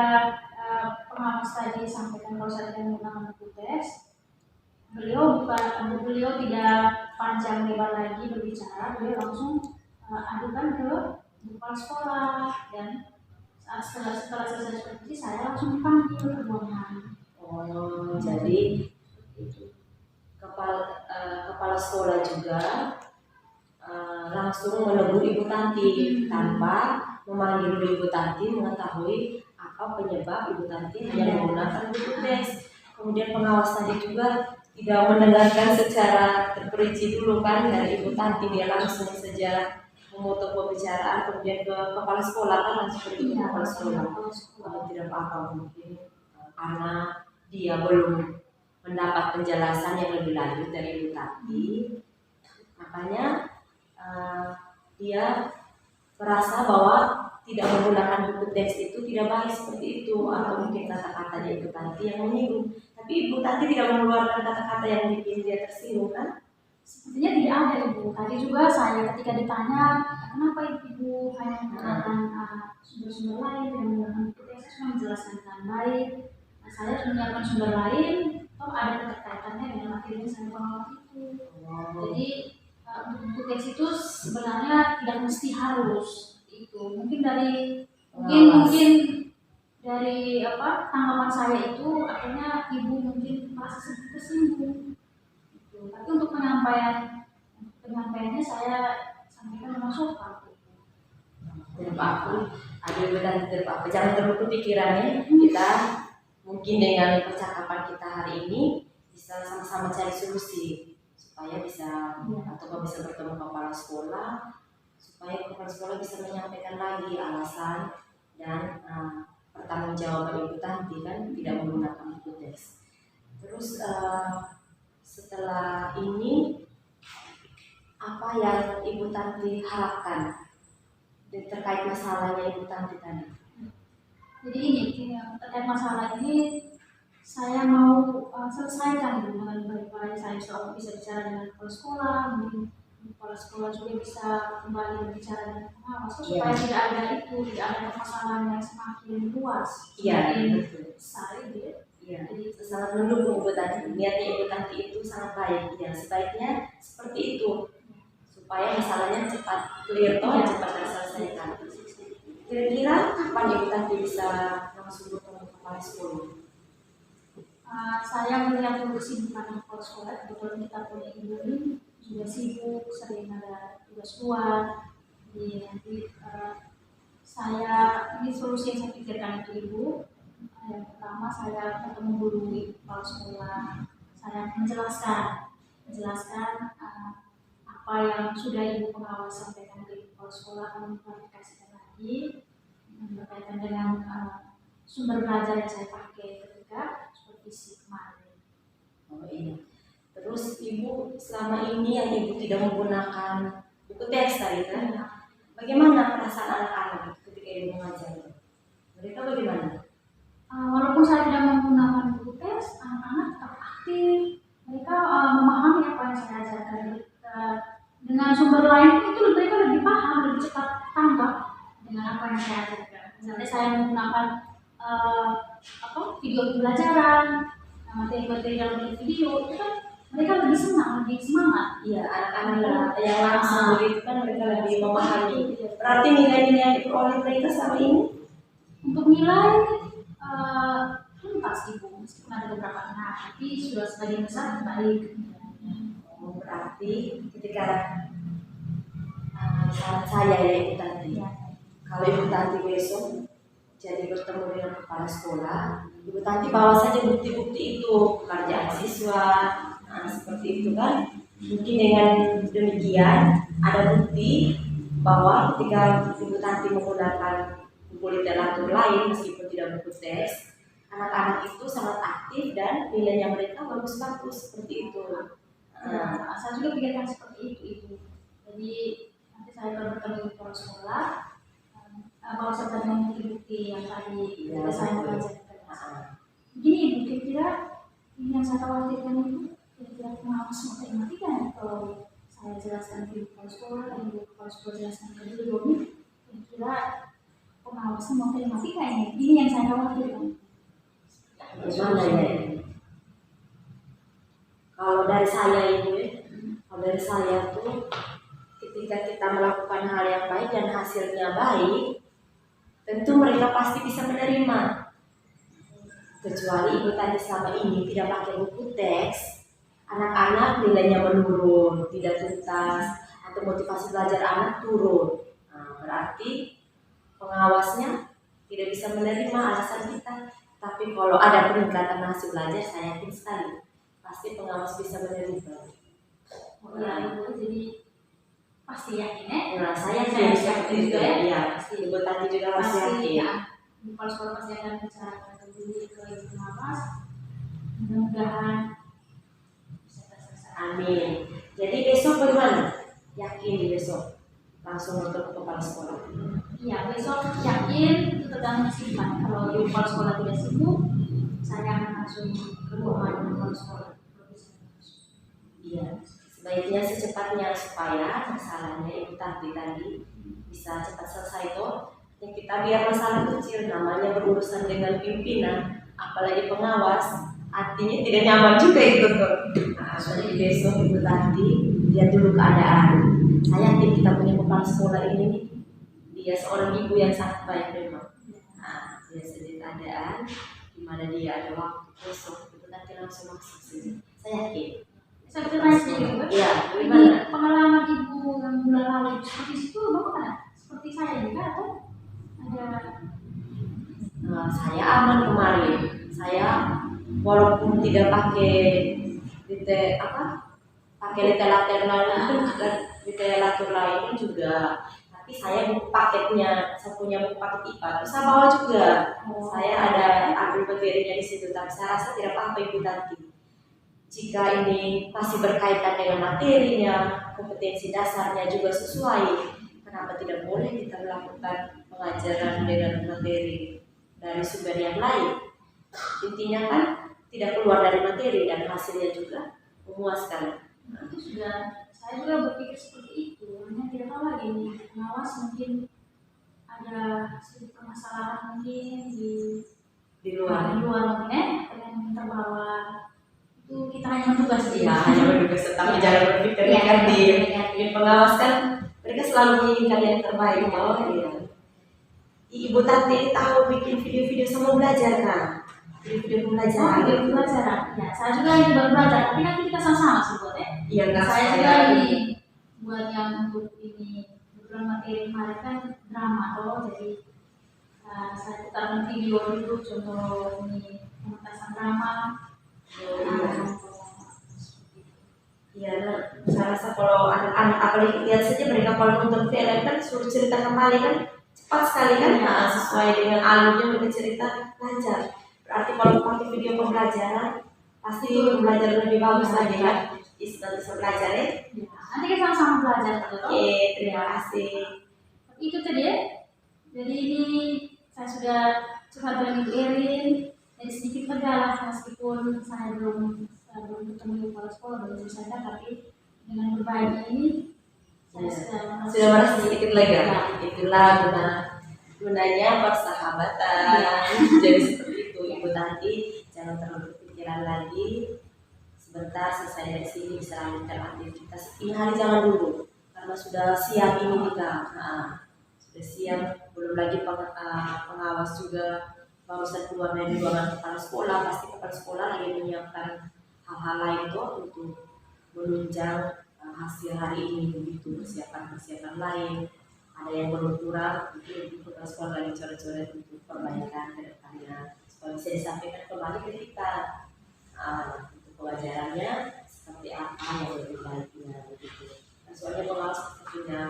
Speaker 1: pengawas tadi sampaikan kalau saya tidak menggunakan buku teks, beliau tidak panjang lebar lagi berbicara, beliau langsung adukan ke kepala sekolah dan setelah selesai supervisi saya langsung dipanggil ke ruangan.
Speaker 2: Oh, jadi kepala sekolah juga langsung menegur Ibu Tanti tanpa memanggil Ibu Tanti mengetahui apa penyebab Ibu Tanti hanya menggunakan buku teks. Kemudian pengawas tadi juga tidak mendengarkan secara terperinci dulu kan dari Ibu Tanti, dia langsung saja memotong pembicaraan kemudian ke kepala sekolah kan langsung pergi ke kepala sekolah. Tidak apa-apa mungkin karena dia belum mendapat penjelasan yang lebih lanjut dari Ibu Tanti, makanya dia merasa bahwa tidak menggunakan buku teks itu tidak baik seperti itu, atau mungkin kata-katanya Ibu Tanti yang menyinggung. Tapi Ibu Tanti tidak mengeluarkan kata-kata yang bikin dia tersinggung kan?
Speaker 1: Sepertinya tidak ada Ibu. Tadi juga saya ketika ditanya kenapa Ibu hanya menggunakan sumber-sumber lain dan menggunakan buku teks, saya sudah menjelaskan dengan baik. Saya harus menyiapkan sumber lain, toh ada keterkaitannya dengan materi yang saya bawa itu. Jadi untuk buku teks itu sebenarnya tidak mesti harus itu. Mungkin dari tanggapan saya itu akhirnya Ibu mungkin merasa sedikit tersinggung. Tapi untuk penyampaiannya saya sampaikan dengan sopan.
Speaker 2: Terpaku, ada benar terpaku. Jangan terlalu pikirannya. Kita mungkin dengan percakapan kita hari ini bisa sama-sama cari solusi supaya bisa atau bisa bertemu kepala sekolah supaya kepala sekolah bisa menyampaikan lagi alasan dan pertanggungjawaban Ibu Tanti kan tidak menggunakan buku teks. Terus setelah ini apa yang Ibu Tanti harapkan terkait masalahnya Ibu Tanti tadi?
Speaker 1: Jadi ini terkait masalah ini saya mau selesaikan dengan baik-baik. Saya insya Allah bisa bicara dengan kepala sekolah, mungkin kepala sekolah juga bisa kembali berbicara dengan pengawas
Speaker 2: Iya.
Speaker 1: supaya tidak ada permasalahan yang semakin luas,
Speaker 2: Iya,
Speaker 1: semakin
Speaker 2: betul.
Speaker 1: besar gitu ya.
Speaker 2: Iya,
Speaker 1: Jadi
Speaker 2: sangat mendukung Ibu Tanti. Niatnya Ibu Tanti itu sangat baik. Ya, sebaiknya seperti itu supaya masalahnya cepat clear toh,
Speaker 1: Iya.
Speaker 2: cepat terselesaikan. Kira-kira kapan Ibu Tanti bisa langsung bertemu kepala sekolah?
Speaker 1: Saya melihat kesibukan kepala sekolah, kebetulan kita punya ibu ini juga sibuk, sering ada tugas luar. Jadi nanti saya ini solusi yang saya pikirkan itu ibu. Yang pertama saya ketemu dulu ibu kepala sekolah, saya menjelaskan apa yang sudah ibu pengawas sampaikan ke ibu kepala sekolah, kami klarifikasikan lagi berkaitan dengan sumber belajar yang saya pakai ketika supervisi kemarin.
Speaker 2: Oh iya. Terus Ibu selama ini yang Ibu tidak menggunakan buku teks tadi kan? Bagaimana perasaan anak-anak ketika Ibu mengajar? Mereka bagaimana?
Speaker 1: Walaupun saya tidak menggunakan buku teks, anak-anak tetap aktif. Mereka memahami apa yang saya ajarkan. Dengan sumber lain itu mereka lebih paham, lebih cepat tanggap dengan apa yang saya ajarkan. Misalnya saya menggunakan video pembelajaran, materi-materi dalam bentuk video, itu kan mereka lebih senang, lebih semangat.
Speaker 2: Iya, anak-anak yang langsung begitu kan mereka lebih memahami. Berarti nilai-nilai yang diperoleh mereka selama ini?
Speaker 1: Untuk nilai tuntas ibu, meskipun ada beberapa anak, tapi sudah sebagian besar baik.
Speaker 2: Oh, berarti ketika saat saya ya Ibu Tanti, kalau Ibu Tanti besok jadi bertemu dengan kepala sekolah, Ibu Tanti bawa saja bukti-bukti itu, pekerjaan siswa, seperti itu kan. Mungkin dengan demikian ada bukti bahwa ketika Ibu Tanti menggunakan buku literatur lain meskipun tidak buku teks, anak-anak itu sangat aktif dan nilainya mereka bagus-bagus seperti itu.
Speaker 1: Saya juga pikirkan seperti itu ibu. Jadi nanti saya akan bertemu di kepala sekolah, bawa serta dengan bukti-bukti yang tadi saya mengajarkan. Gini ibu, kira-kira ini yang saya khawatirkan itu kira-kira pengawas matematika ya, kalau saya jelaskan ke kepala sekolah dan ibu kepala sekolah jelaskan ke dulu ini, kira-kira pengawasan matematika ini yang saya khawatirkan.
Speaker 2: Gimana ya? Kalau dari saya Ibu, kalau dari saya tuh ketika kita melakukan hal yang baik dan hasilnya baik, tentu mereka pasti bisa menerima. Kecuali Ibu Tanti selama ini tidak pakai buku teks, anak-anak nilainya menurun, tidak tuntas, atau motivasi belajar anak turun. Berarti pengawasnya tidak bisa menerima alasan kita. Tapi kalau ada peningkatan hasil belajar, saya yakin sekali pasti pengawas bisa menerima.
Speaker 1: Ya ibu, jadi pasti yakin ya?
Speaker 2: Nah, saya
Speaker 1: Saya
Speaker 2: seperti itu
Speaker 1: juga
Speaker 2: ya. Pasti Ibu Tanti juga pasti yakin.
Speaker 1: Ya, kepala sekolah pasti akan bicarakan dulu ke ibu pengawas. Mudah-mudahan bisa terselesai.
Speaker 2: Amin. Jadi besok bagaimana? Yakin besok langsung untuk kepala sekolah.
Speaker 1: Iya, besok yakin itu tergantung kesibukan. Kalau ibu kepala sekolah tidak sibuk, saya akan langsung ke ruangan kepala sekolah.
Speaker 2: Iya, sebaiknya secepatnya supaya masalahnya Ibu Tanti tadi bisa cepat selesai toh. Yang kita biar masalah kecil, namanya berurusan dengan pimpinan, apalagi pengawas, artinya tidak nyaman juga itu tuh. Jadi besok Ibu Tanti lihat dulu keadaan. Saya yakin kita punya kepala sekolah ini, dia seorang ibu yang sangat baik memang. Dia sedih keadaan, dimana dia ada waktu besok Ibu Tanti langsung masuk sini. Saya yakin.
Speaker 1: Saya bertanya sedikit,
Speaker 2: Iya,
Speaker 1: ini
Speaker 2: gimana?
Speaker 1: pengalaman ibu yang bulan lalu seperti itu bagaimana? Seperti saya juga atau ada?
Speaker 2: Saya aman kemarin. Saya walaupun tidak pakai pakai literatur lain juga, tapi saya buku paketnya, saya punya buku paket IPA, terus saya bawa juga. Saya ada ambil materinya di situ, tapi saya rasa tidak apa-apa Ibu Tanti. Jika ini masih berkaitan dengan materinya, kompetensi dasarnya juga sesuai, kenapa tidak boleh kita melakukan pengajaran dengan materi dari sumber yang lain? Intinya kan tidak keluar dari materi dan hasilnya juga memuaskan.
Speaker 1: Itu sudah, saya juga berpikir seperti itu. Hanya tidak tahu lagi nih, pengawas mungkin ada sedikit permasalahan mungkin
Speaker 2: Di luar.
Speaker 1: di luar mungkin yang terbawa itu kita hanya menduga saja.
Speaker 2: Iya, hanya menduga, tapi
Speaker 1: Iya.
Speaker 2: jangan berpikir
Speaker 1: Iya,
Speaker 2: negatif.
Speaker 1: iya.
Speaker 2: Ingin pengawas kan mereka selalu menginginkan yang terbaik. Oh iya. Ibu Tati ini tahu bikin video-video sama belajar kan? Video-video
Speaker 1: Oh,
Speaker 2: pembelajaran.
Speaker 1: video pembelajaran. Ya, saya juga ini baru belajar, tapi nanti kita sama-sama sih buat ya.
Speaker 2: Iya enggak
Speaker 1: Saya juga ini buat yang untuk ini kebetulan materi kemarin kan drama jadi saya putarkan video dulu contoh ini pementasan drama.
Speaker 2: Iya, nah, saya rasa kalau anak-anak apalagi lihat saja mereka kalau nonton film kan suruh cerita kembali kan cepat sekali kan, nah, sesuai dengan alurnya mereka cerita lancar. Berarti kalau pakai video pembelajaran pasti belajar lebih bagus lagi kan, bisa belajar ya.
Speaker 1: Ya, nanti kita sama-sama belajar betul.
Speaker 2: Oke, terima kasih.
Speaker 1: Itu tadi ya. Jadi ini saya sudah coba dengan Ibu Erin. Jadi sedikit tergalah meskipun saya belum ketemu kepala sekolah belum saya tapi dengan berbagi ini saya
Speaker 2: Sudah merasa sedikit lega. Itulah gunanya persahabatan. Jadi seperti itu Ibu Tanti, jangan terlalu berpikiran lagi. Sebentar selesai dari sini bisa lanjutkan aktivitas. Ini hari jangan dulu karena sudah siap ini kita. Sudah siap, belum lagi pengawas juga barusan keluar dari ruangan kepala sekolah. Pasti kepala sekolah lagi menyiapkan hal-hal lain tuh untuk menunjang hasil hari ini, begitu persiapan lain. Ada yang belum kurang, mungkin kepala sekolah lagi coret-coret untuk perbaikan ke depannya supaya bisa disampaikan kembali ke kita untuk pelajarannya seperti apa yang lebih baiknya begitu. Nah, soalnya pengawas punya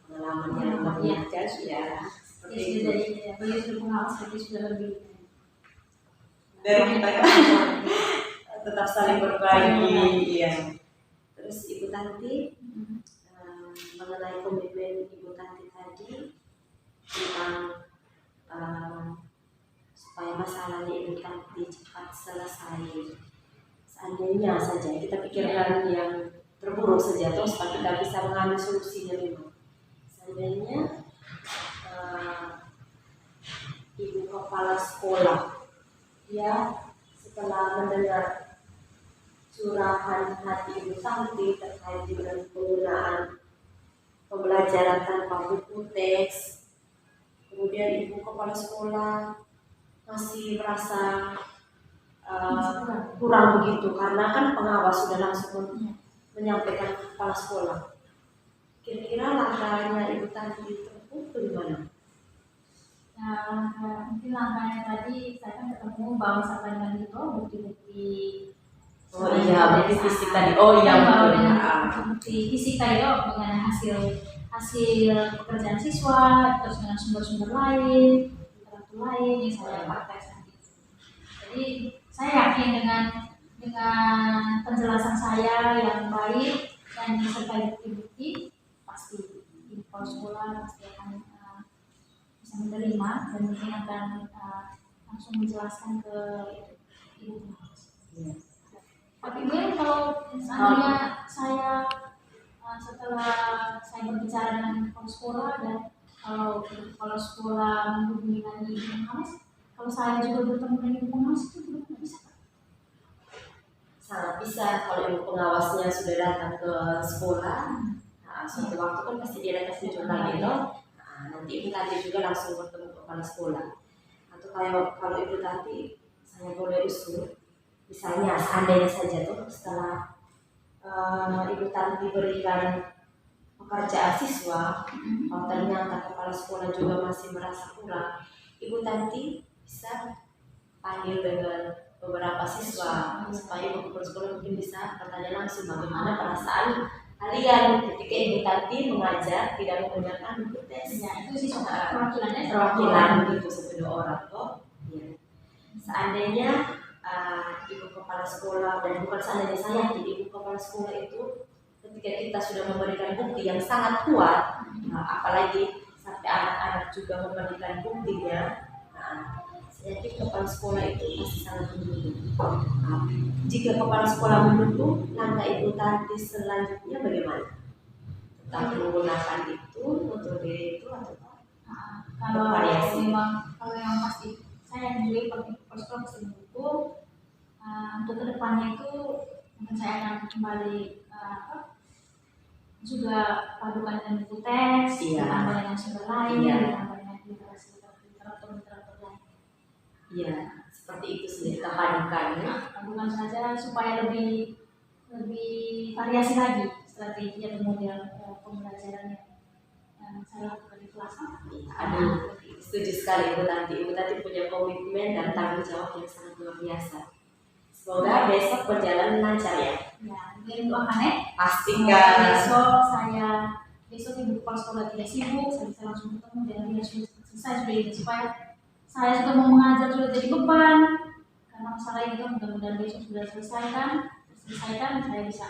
Speaker 2: pengalaman yang menyenangkan ya seperti itu.
Speaker 1: jadi beliau sudah pengawas tapi sudah lebih
Speaker 2: Dari kita tetap saling berbagi, iya. Terus Ibu Tanti mengenai komitmen Ibu Tanti tadi tentang supaya masalahnya Ibu Tanti cepat selesai. Seandainya saja kita pikirkan yang terburuk saja, terus supaya kita bisa mengambil solusinya memang. Seandainya Ibu kepala sekolah ya setelah mendengar curahan hati Ibu Tanti terkait dengan penggunaan pembelajaran tanpa buku teks, kemudian Ibu kepala sekolah masih merasa kurang begitu karena kan pengawas sudah langsung menyampaikan ke kepala sekolah. Kira-kira langkahnya Ibu Tanti itu bagaimana?
Speaker 1: ya mungkin langkahnya tadi saya kan ketemu bahwa sampai dengan itu bukti-bukti
Speaker 2: Oh iya, bukti fisik tadi. Oh iya, betul.
Speaker 1: bukti fisik tadi dengan hasil pekerjaan siswa terus dengan sumber-sumber lain literatur lain yang saya pakai saat itu. Jadi saya yakin dengan penjelasan saya yang baik dan disertai bukti-bukti pasti di kepala sekolah pasti akan bisa menerima dan mungkin akan langsung menjelaskan ke ibu. Tapi mungkin kalau misalnya saya setelah saya berbicara dengan kepala sekolah dan kalau kepala sekolah menghubungi lagi ibu pengawas, kalau saya juga bertemu dengan ibu pengawas itu juga nggak bisa.
Speaker 2: Sangat bisa kalau ibu pengawasnya sudah datang ke sekolah. Nah, suatu waktu kan pasti dia datang ke jurnal itu. Nah, nanti Ibu Tanti juga langsung bertemu kepala sekolah. Atau kalau Ibu Tanti saya boleh usul, misalnya seandainya saja tuh setelah Ibu Tanti berikan pekerjaan siswa, kalau ternyata kepala sekolah juga masih merasa kurang, Ibu Tanti bisa panggil dengan beberapa siswa supaya Ibu kepala sekolah mungkin bisa bertanya langsung bagaimana perasaan kalian ketika Ibu Tanti mengajar tidak menggunakan buku tes.
Speaker 1: Ya, itu sih perwakilannya
Speaker 2: Perwakilan begitu satu orang toh. Ya. Seandainya Ibu kepala sekolah dan bukan seandainya saya, jadi Ibu kepala sekolah itu ketika kita sudah memberikan bukti yang sangat kuat, apalagi sampai anak-anak juga memberikan buktinya, Jadi kepala sekolah itu pasti sangat mendukung. Nah, jika kepala sekolah mendukung, langkah ibu tante selanjutnya bagaimana? Tetap menggunakan itu metode itu atau apa?
Speaker 1: Kalau
Speaker 2: Bervariasi.
Speaker 1: kalau yang pasti saya juga pakai posko itu untuk kedepannya itu mungkin saya akan kembali juga padukan dengan buku teks,
Speaker 2: Iya.
Speaker 1: ditambah dengan sumber lain,
Speaker 2: Iya.
Speaker 1: ditambah dengan literasi literatur lain.
Speaker 2: Iya, seperti itu sudah kita padukan ya.
Speaker 1: Padukan saja supaya lebih variasi lagi strategi atau model pembelajaran yang saya lakukan di kelas.
Speaker 2: Aduh, setuju sekali Ibu Tati. Ibu Tati punya komitmen dan tanggung jawab yang sangat luar biasa. Semoga besok berjalan lancar ya.
Speaker 1: Ya, mungkin doakan
Speaker 2: Pastikan.
Speaker 1: Besok ibu kepala sekolah tidak sibuk, saya bisa langsung ketemu dengan dia sudah selesai sudah ini supaya saya sudah mau mengajar sudah jadi beban karena masalah ini kan mudah-mudahan besok sudah selesaikan, saya bisa.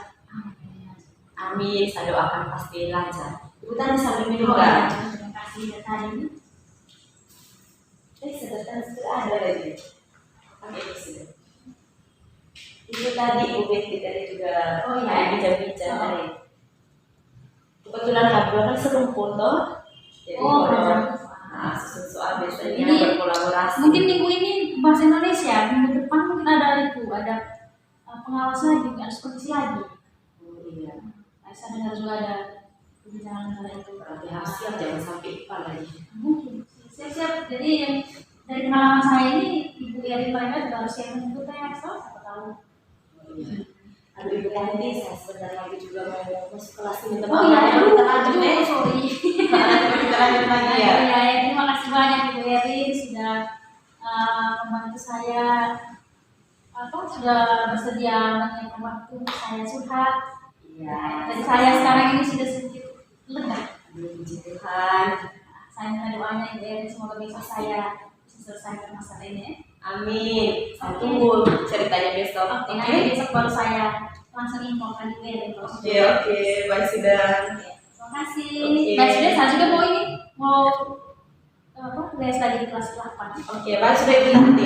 Speaker 2: Amin, saya doakan pasti lancar. Ibu Tati sambil minum
Speaker 1: Oh,
Speaker 2: nggak?
Speaker 1: ya, terima kasih ya tadi.
Speaker 2: Sudah ada lagi. Oke, itu sudah. Itu tadi Ibu Betty tadi juga
Speaker 1: Oh, iya.
Speaker 2: bincang-bincang
Speaker 1: Oh.
Speaker 2: tadi. Kebetulan kabel kan serumpun toh. Jadi
Speaker 1: Oh,
Speaker 2: kalau
Speaker 1: benar.
Speaker 2: susun soal biasanya
Speaker 1: Ini
Speaker 2: berkolaborasi.
Speaker 1: Mungkin minggu ini bahasa Indonesia, minggu depan mungkin ada pengawas lagi, ada supervisi lagi.
Speaker 2: Oh, iya.
Speaker 1: Saya dengar juga ada perbincangan antara itu.
Speaker 2: Berarti harus siap jangan sampai IPA lagi.
Speaker 1: Mungkin siap-siap. Jadi yang dari pengalaman saya ini, ibu dari mereka juga harus siap untuk teks, siapa tahu.
Speaker 2: Oh, iya. Aduh Ibu Tati, saya sebentar lagi juga mau masuk kelas ini.
Speaker 1: Oh iya,
Speaker 2: kita lanjut deh.
Speaker 1: sorry.
Speaker 2: Kita lanjut lagi ya.
Speaker 1: Ya, terima kasih banyak Ibu Erin sudah membantu saya sudah bersedia menyiapkan waktu saya curhat.
Speaker 2: Iya.
Speaker 1: Dan saya sekarang ini sudah sedikit lega.
Speaker 2: Aduh, puji Tuhan.
Speaker 1: Saya minta doanya Ibu Erin semoga bisa saya bisa selesaikan masalah ini.
Speaker 2: Amin. Saya tunggu ceritanya besok.
Speaker 1: Oke, nanti besok baru saya langsung infokan Ibu Erin kalau sudah.
Speaker 2: Oke, baik sudah.
Speaker 1: Terima kasih.
Speaker 2: Oke.
Speaker 1: Baik sudah, saya juga mau les lagi di kelas 8.
Speaker 2: Oke, baik sudah Ibu Tati.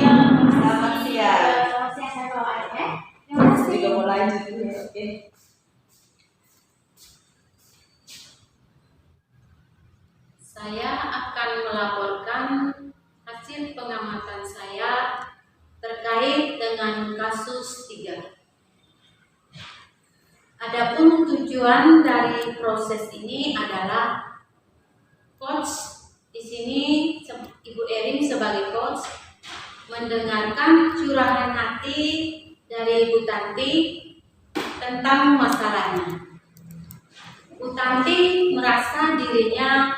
Speaker 2: Selamat siang.
Speaker 1: Selamat siang, saya bawa ya. Terima
Speaker 2: Saya
Speaker 1: kasih.
Speaker 2: juga mau lanjut dulu. Oke.
Speaker 4: Saya akan melaporkan hasil pengamatan saya terkait dengan kasus 3. Adapun tujuan dari proses ini adalah coach di sini Ibu Erin sebagai coach mendengarkan curahan hati dari Ibu Tanti tentang masalahnya. Bu Tanti merasa dirinya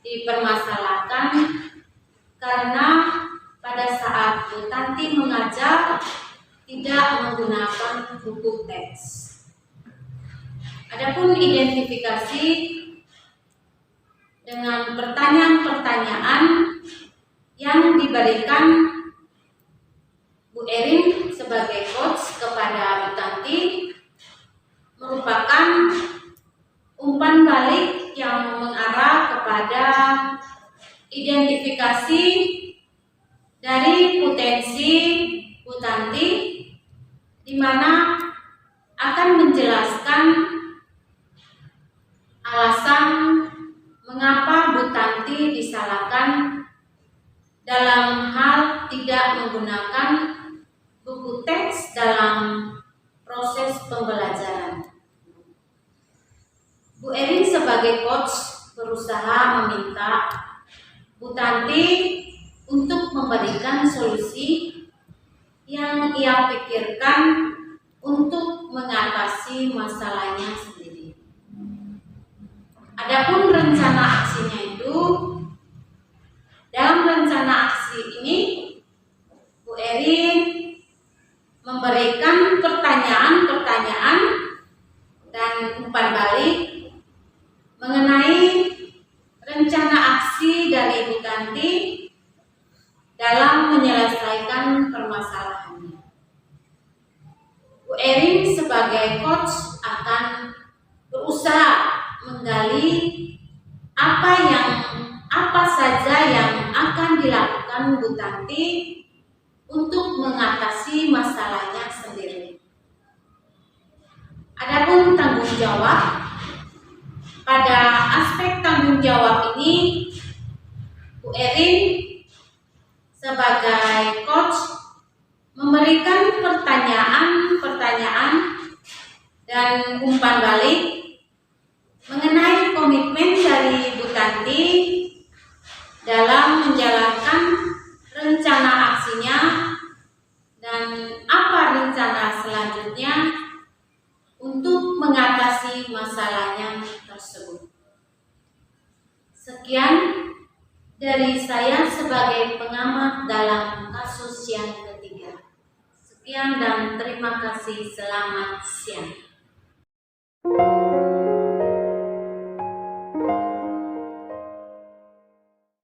Speaker 4: dipermasalahkan karena pada saat Bu Tanti mengajar tidak menggunakan buku teks. Adapun identifikasi dengan pertanyaan-pertanyaan yang diberikan Bu Erin sebagai coach kepada Bu Tanti merupakan umpan balik yang mengarah kepada identifikasi dari potensi Bu Tanti, di mana akan menjelaskan alasan mengapa Bu Tanti disalahkan dalam hal tidak menggunakan buku teks dalam proses pembelajaran. Bu Erin sebagai coach berusaha meminta Bu Tanti untuk memberikan solusi yang ia pikirkan untuk mengatasi masalahnya sendiri. Adapun rencana aksinya itu, dalam rencana aksi ini Bu Erin memberikan pertanyaan-pertanyaan dan umpan balik mengenai rencana aksi dari Bu Tanti dalam menyelesaikan permasalahannya. Bu Erin sebagai coach akan berusaha menggali apa saja yang akan dilakukan membantukan Bu Tanti untuk mengatasi masalahnya sendiri. Adapun tanggung jawab, pada aspek tanggung jawab ini Bu Erin sebagai coach memberikan pertanyaan-pertanyaan dan umpan balik mengenai komitmen dari Bu Tanti dalam menjalankan rencana aksinya dan apa rencana selanjutnya untuk mengatasi masalahnya tersebut. Sekian dari saya sebagai pengamat dalam kasus yang ketiga. Sekian dan terima kasih. Selamat siang.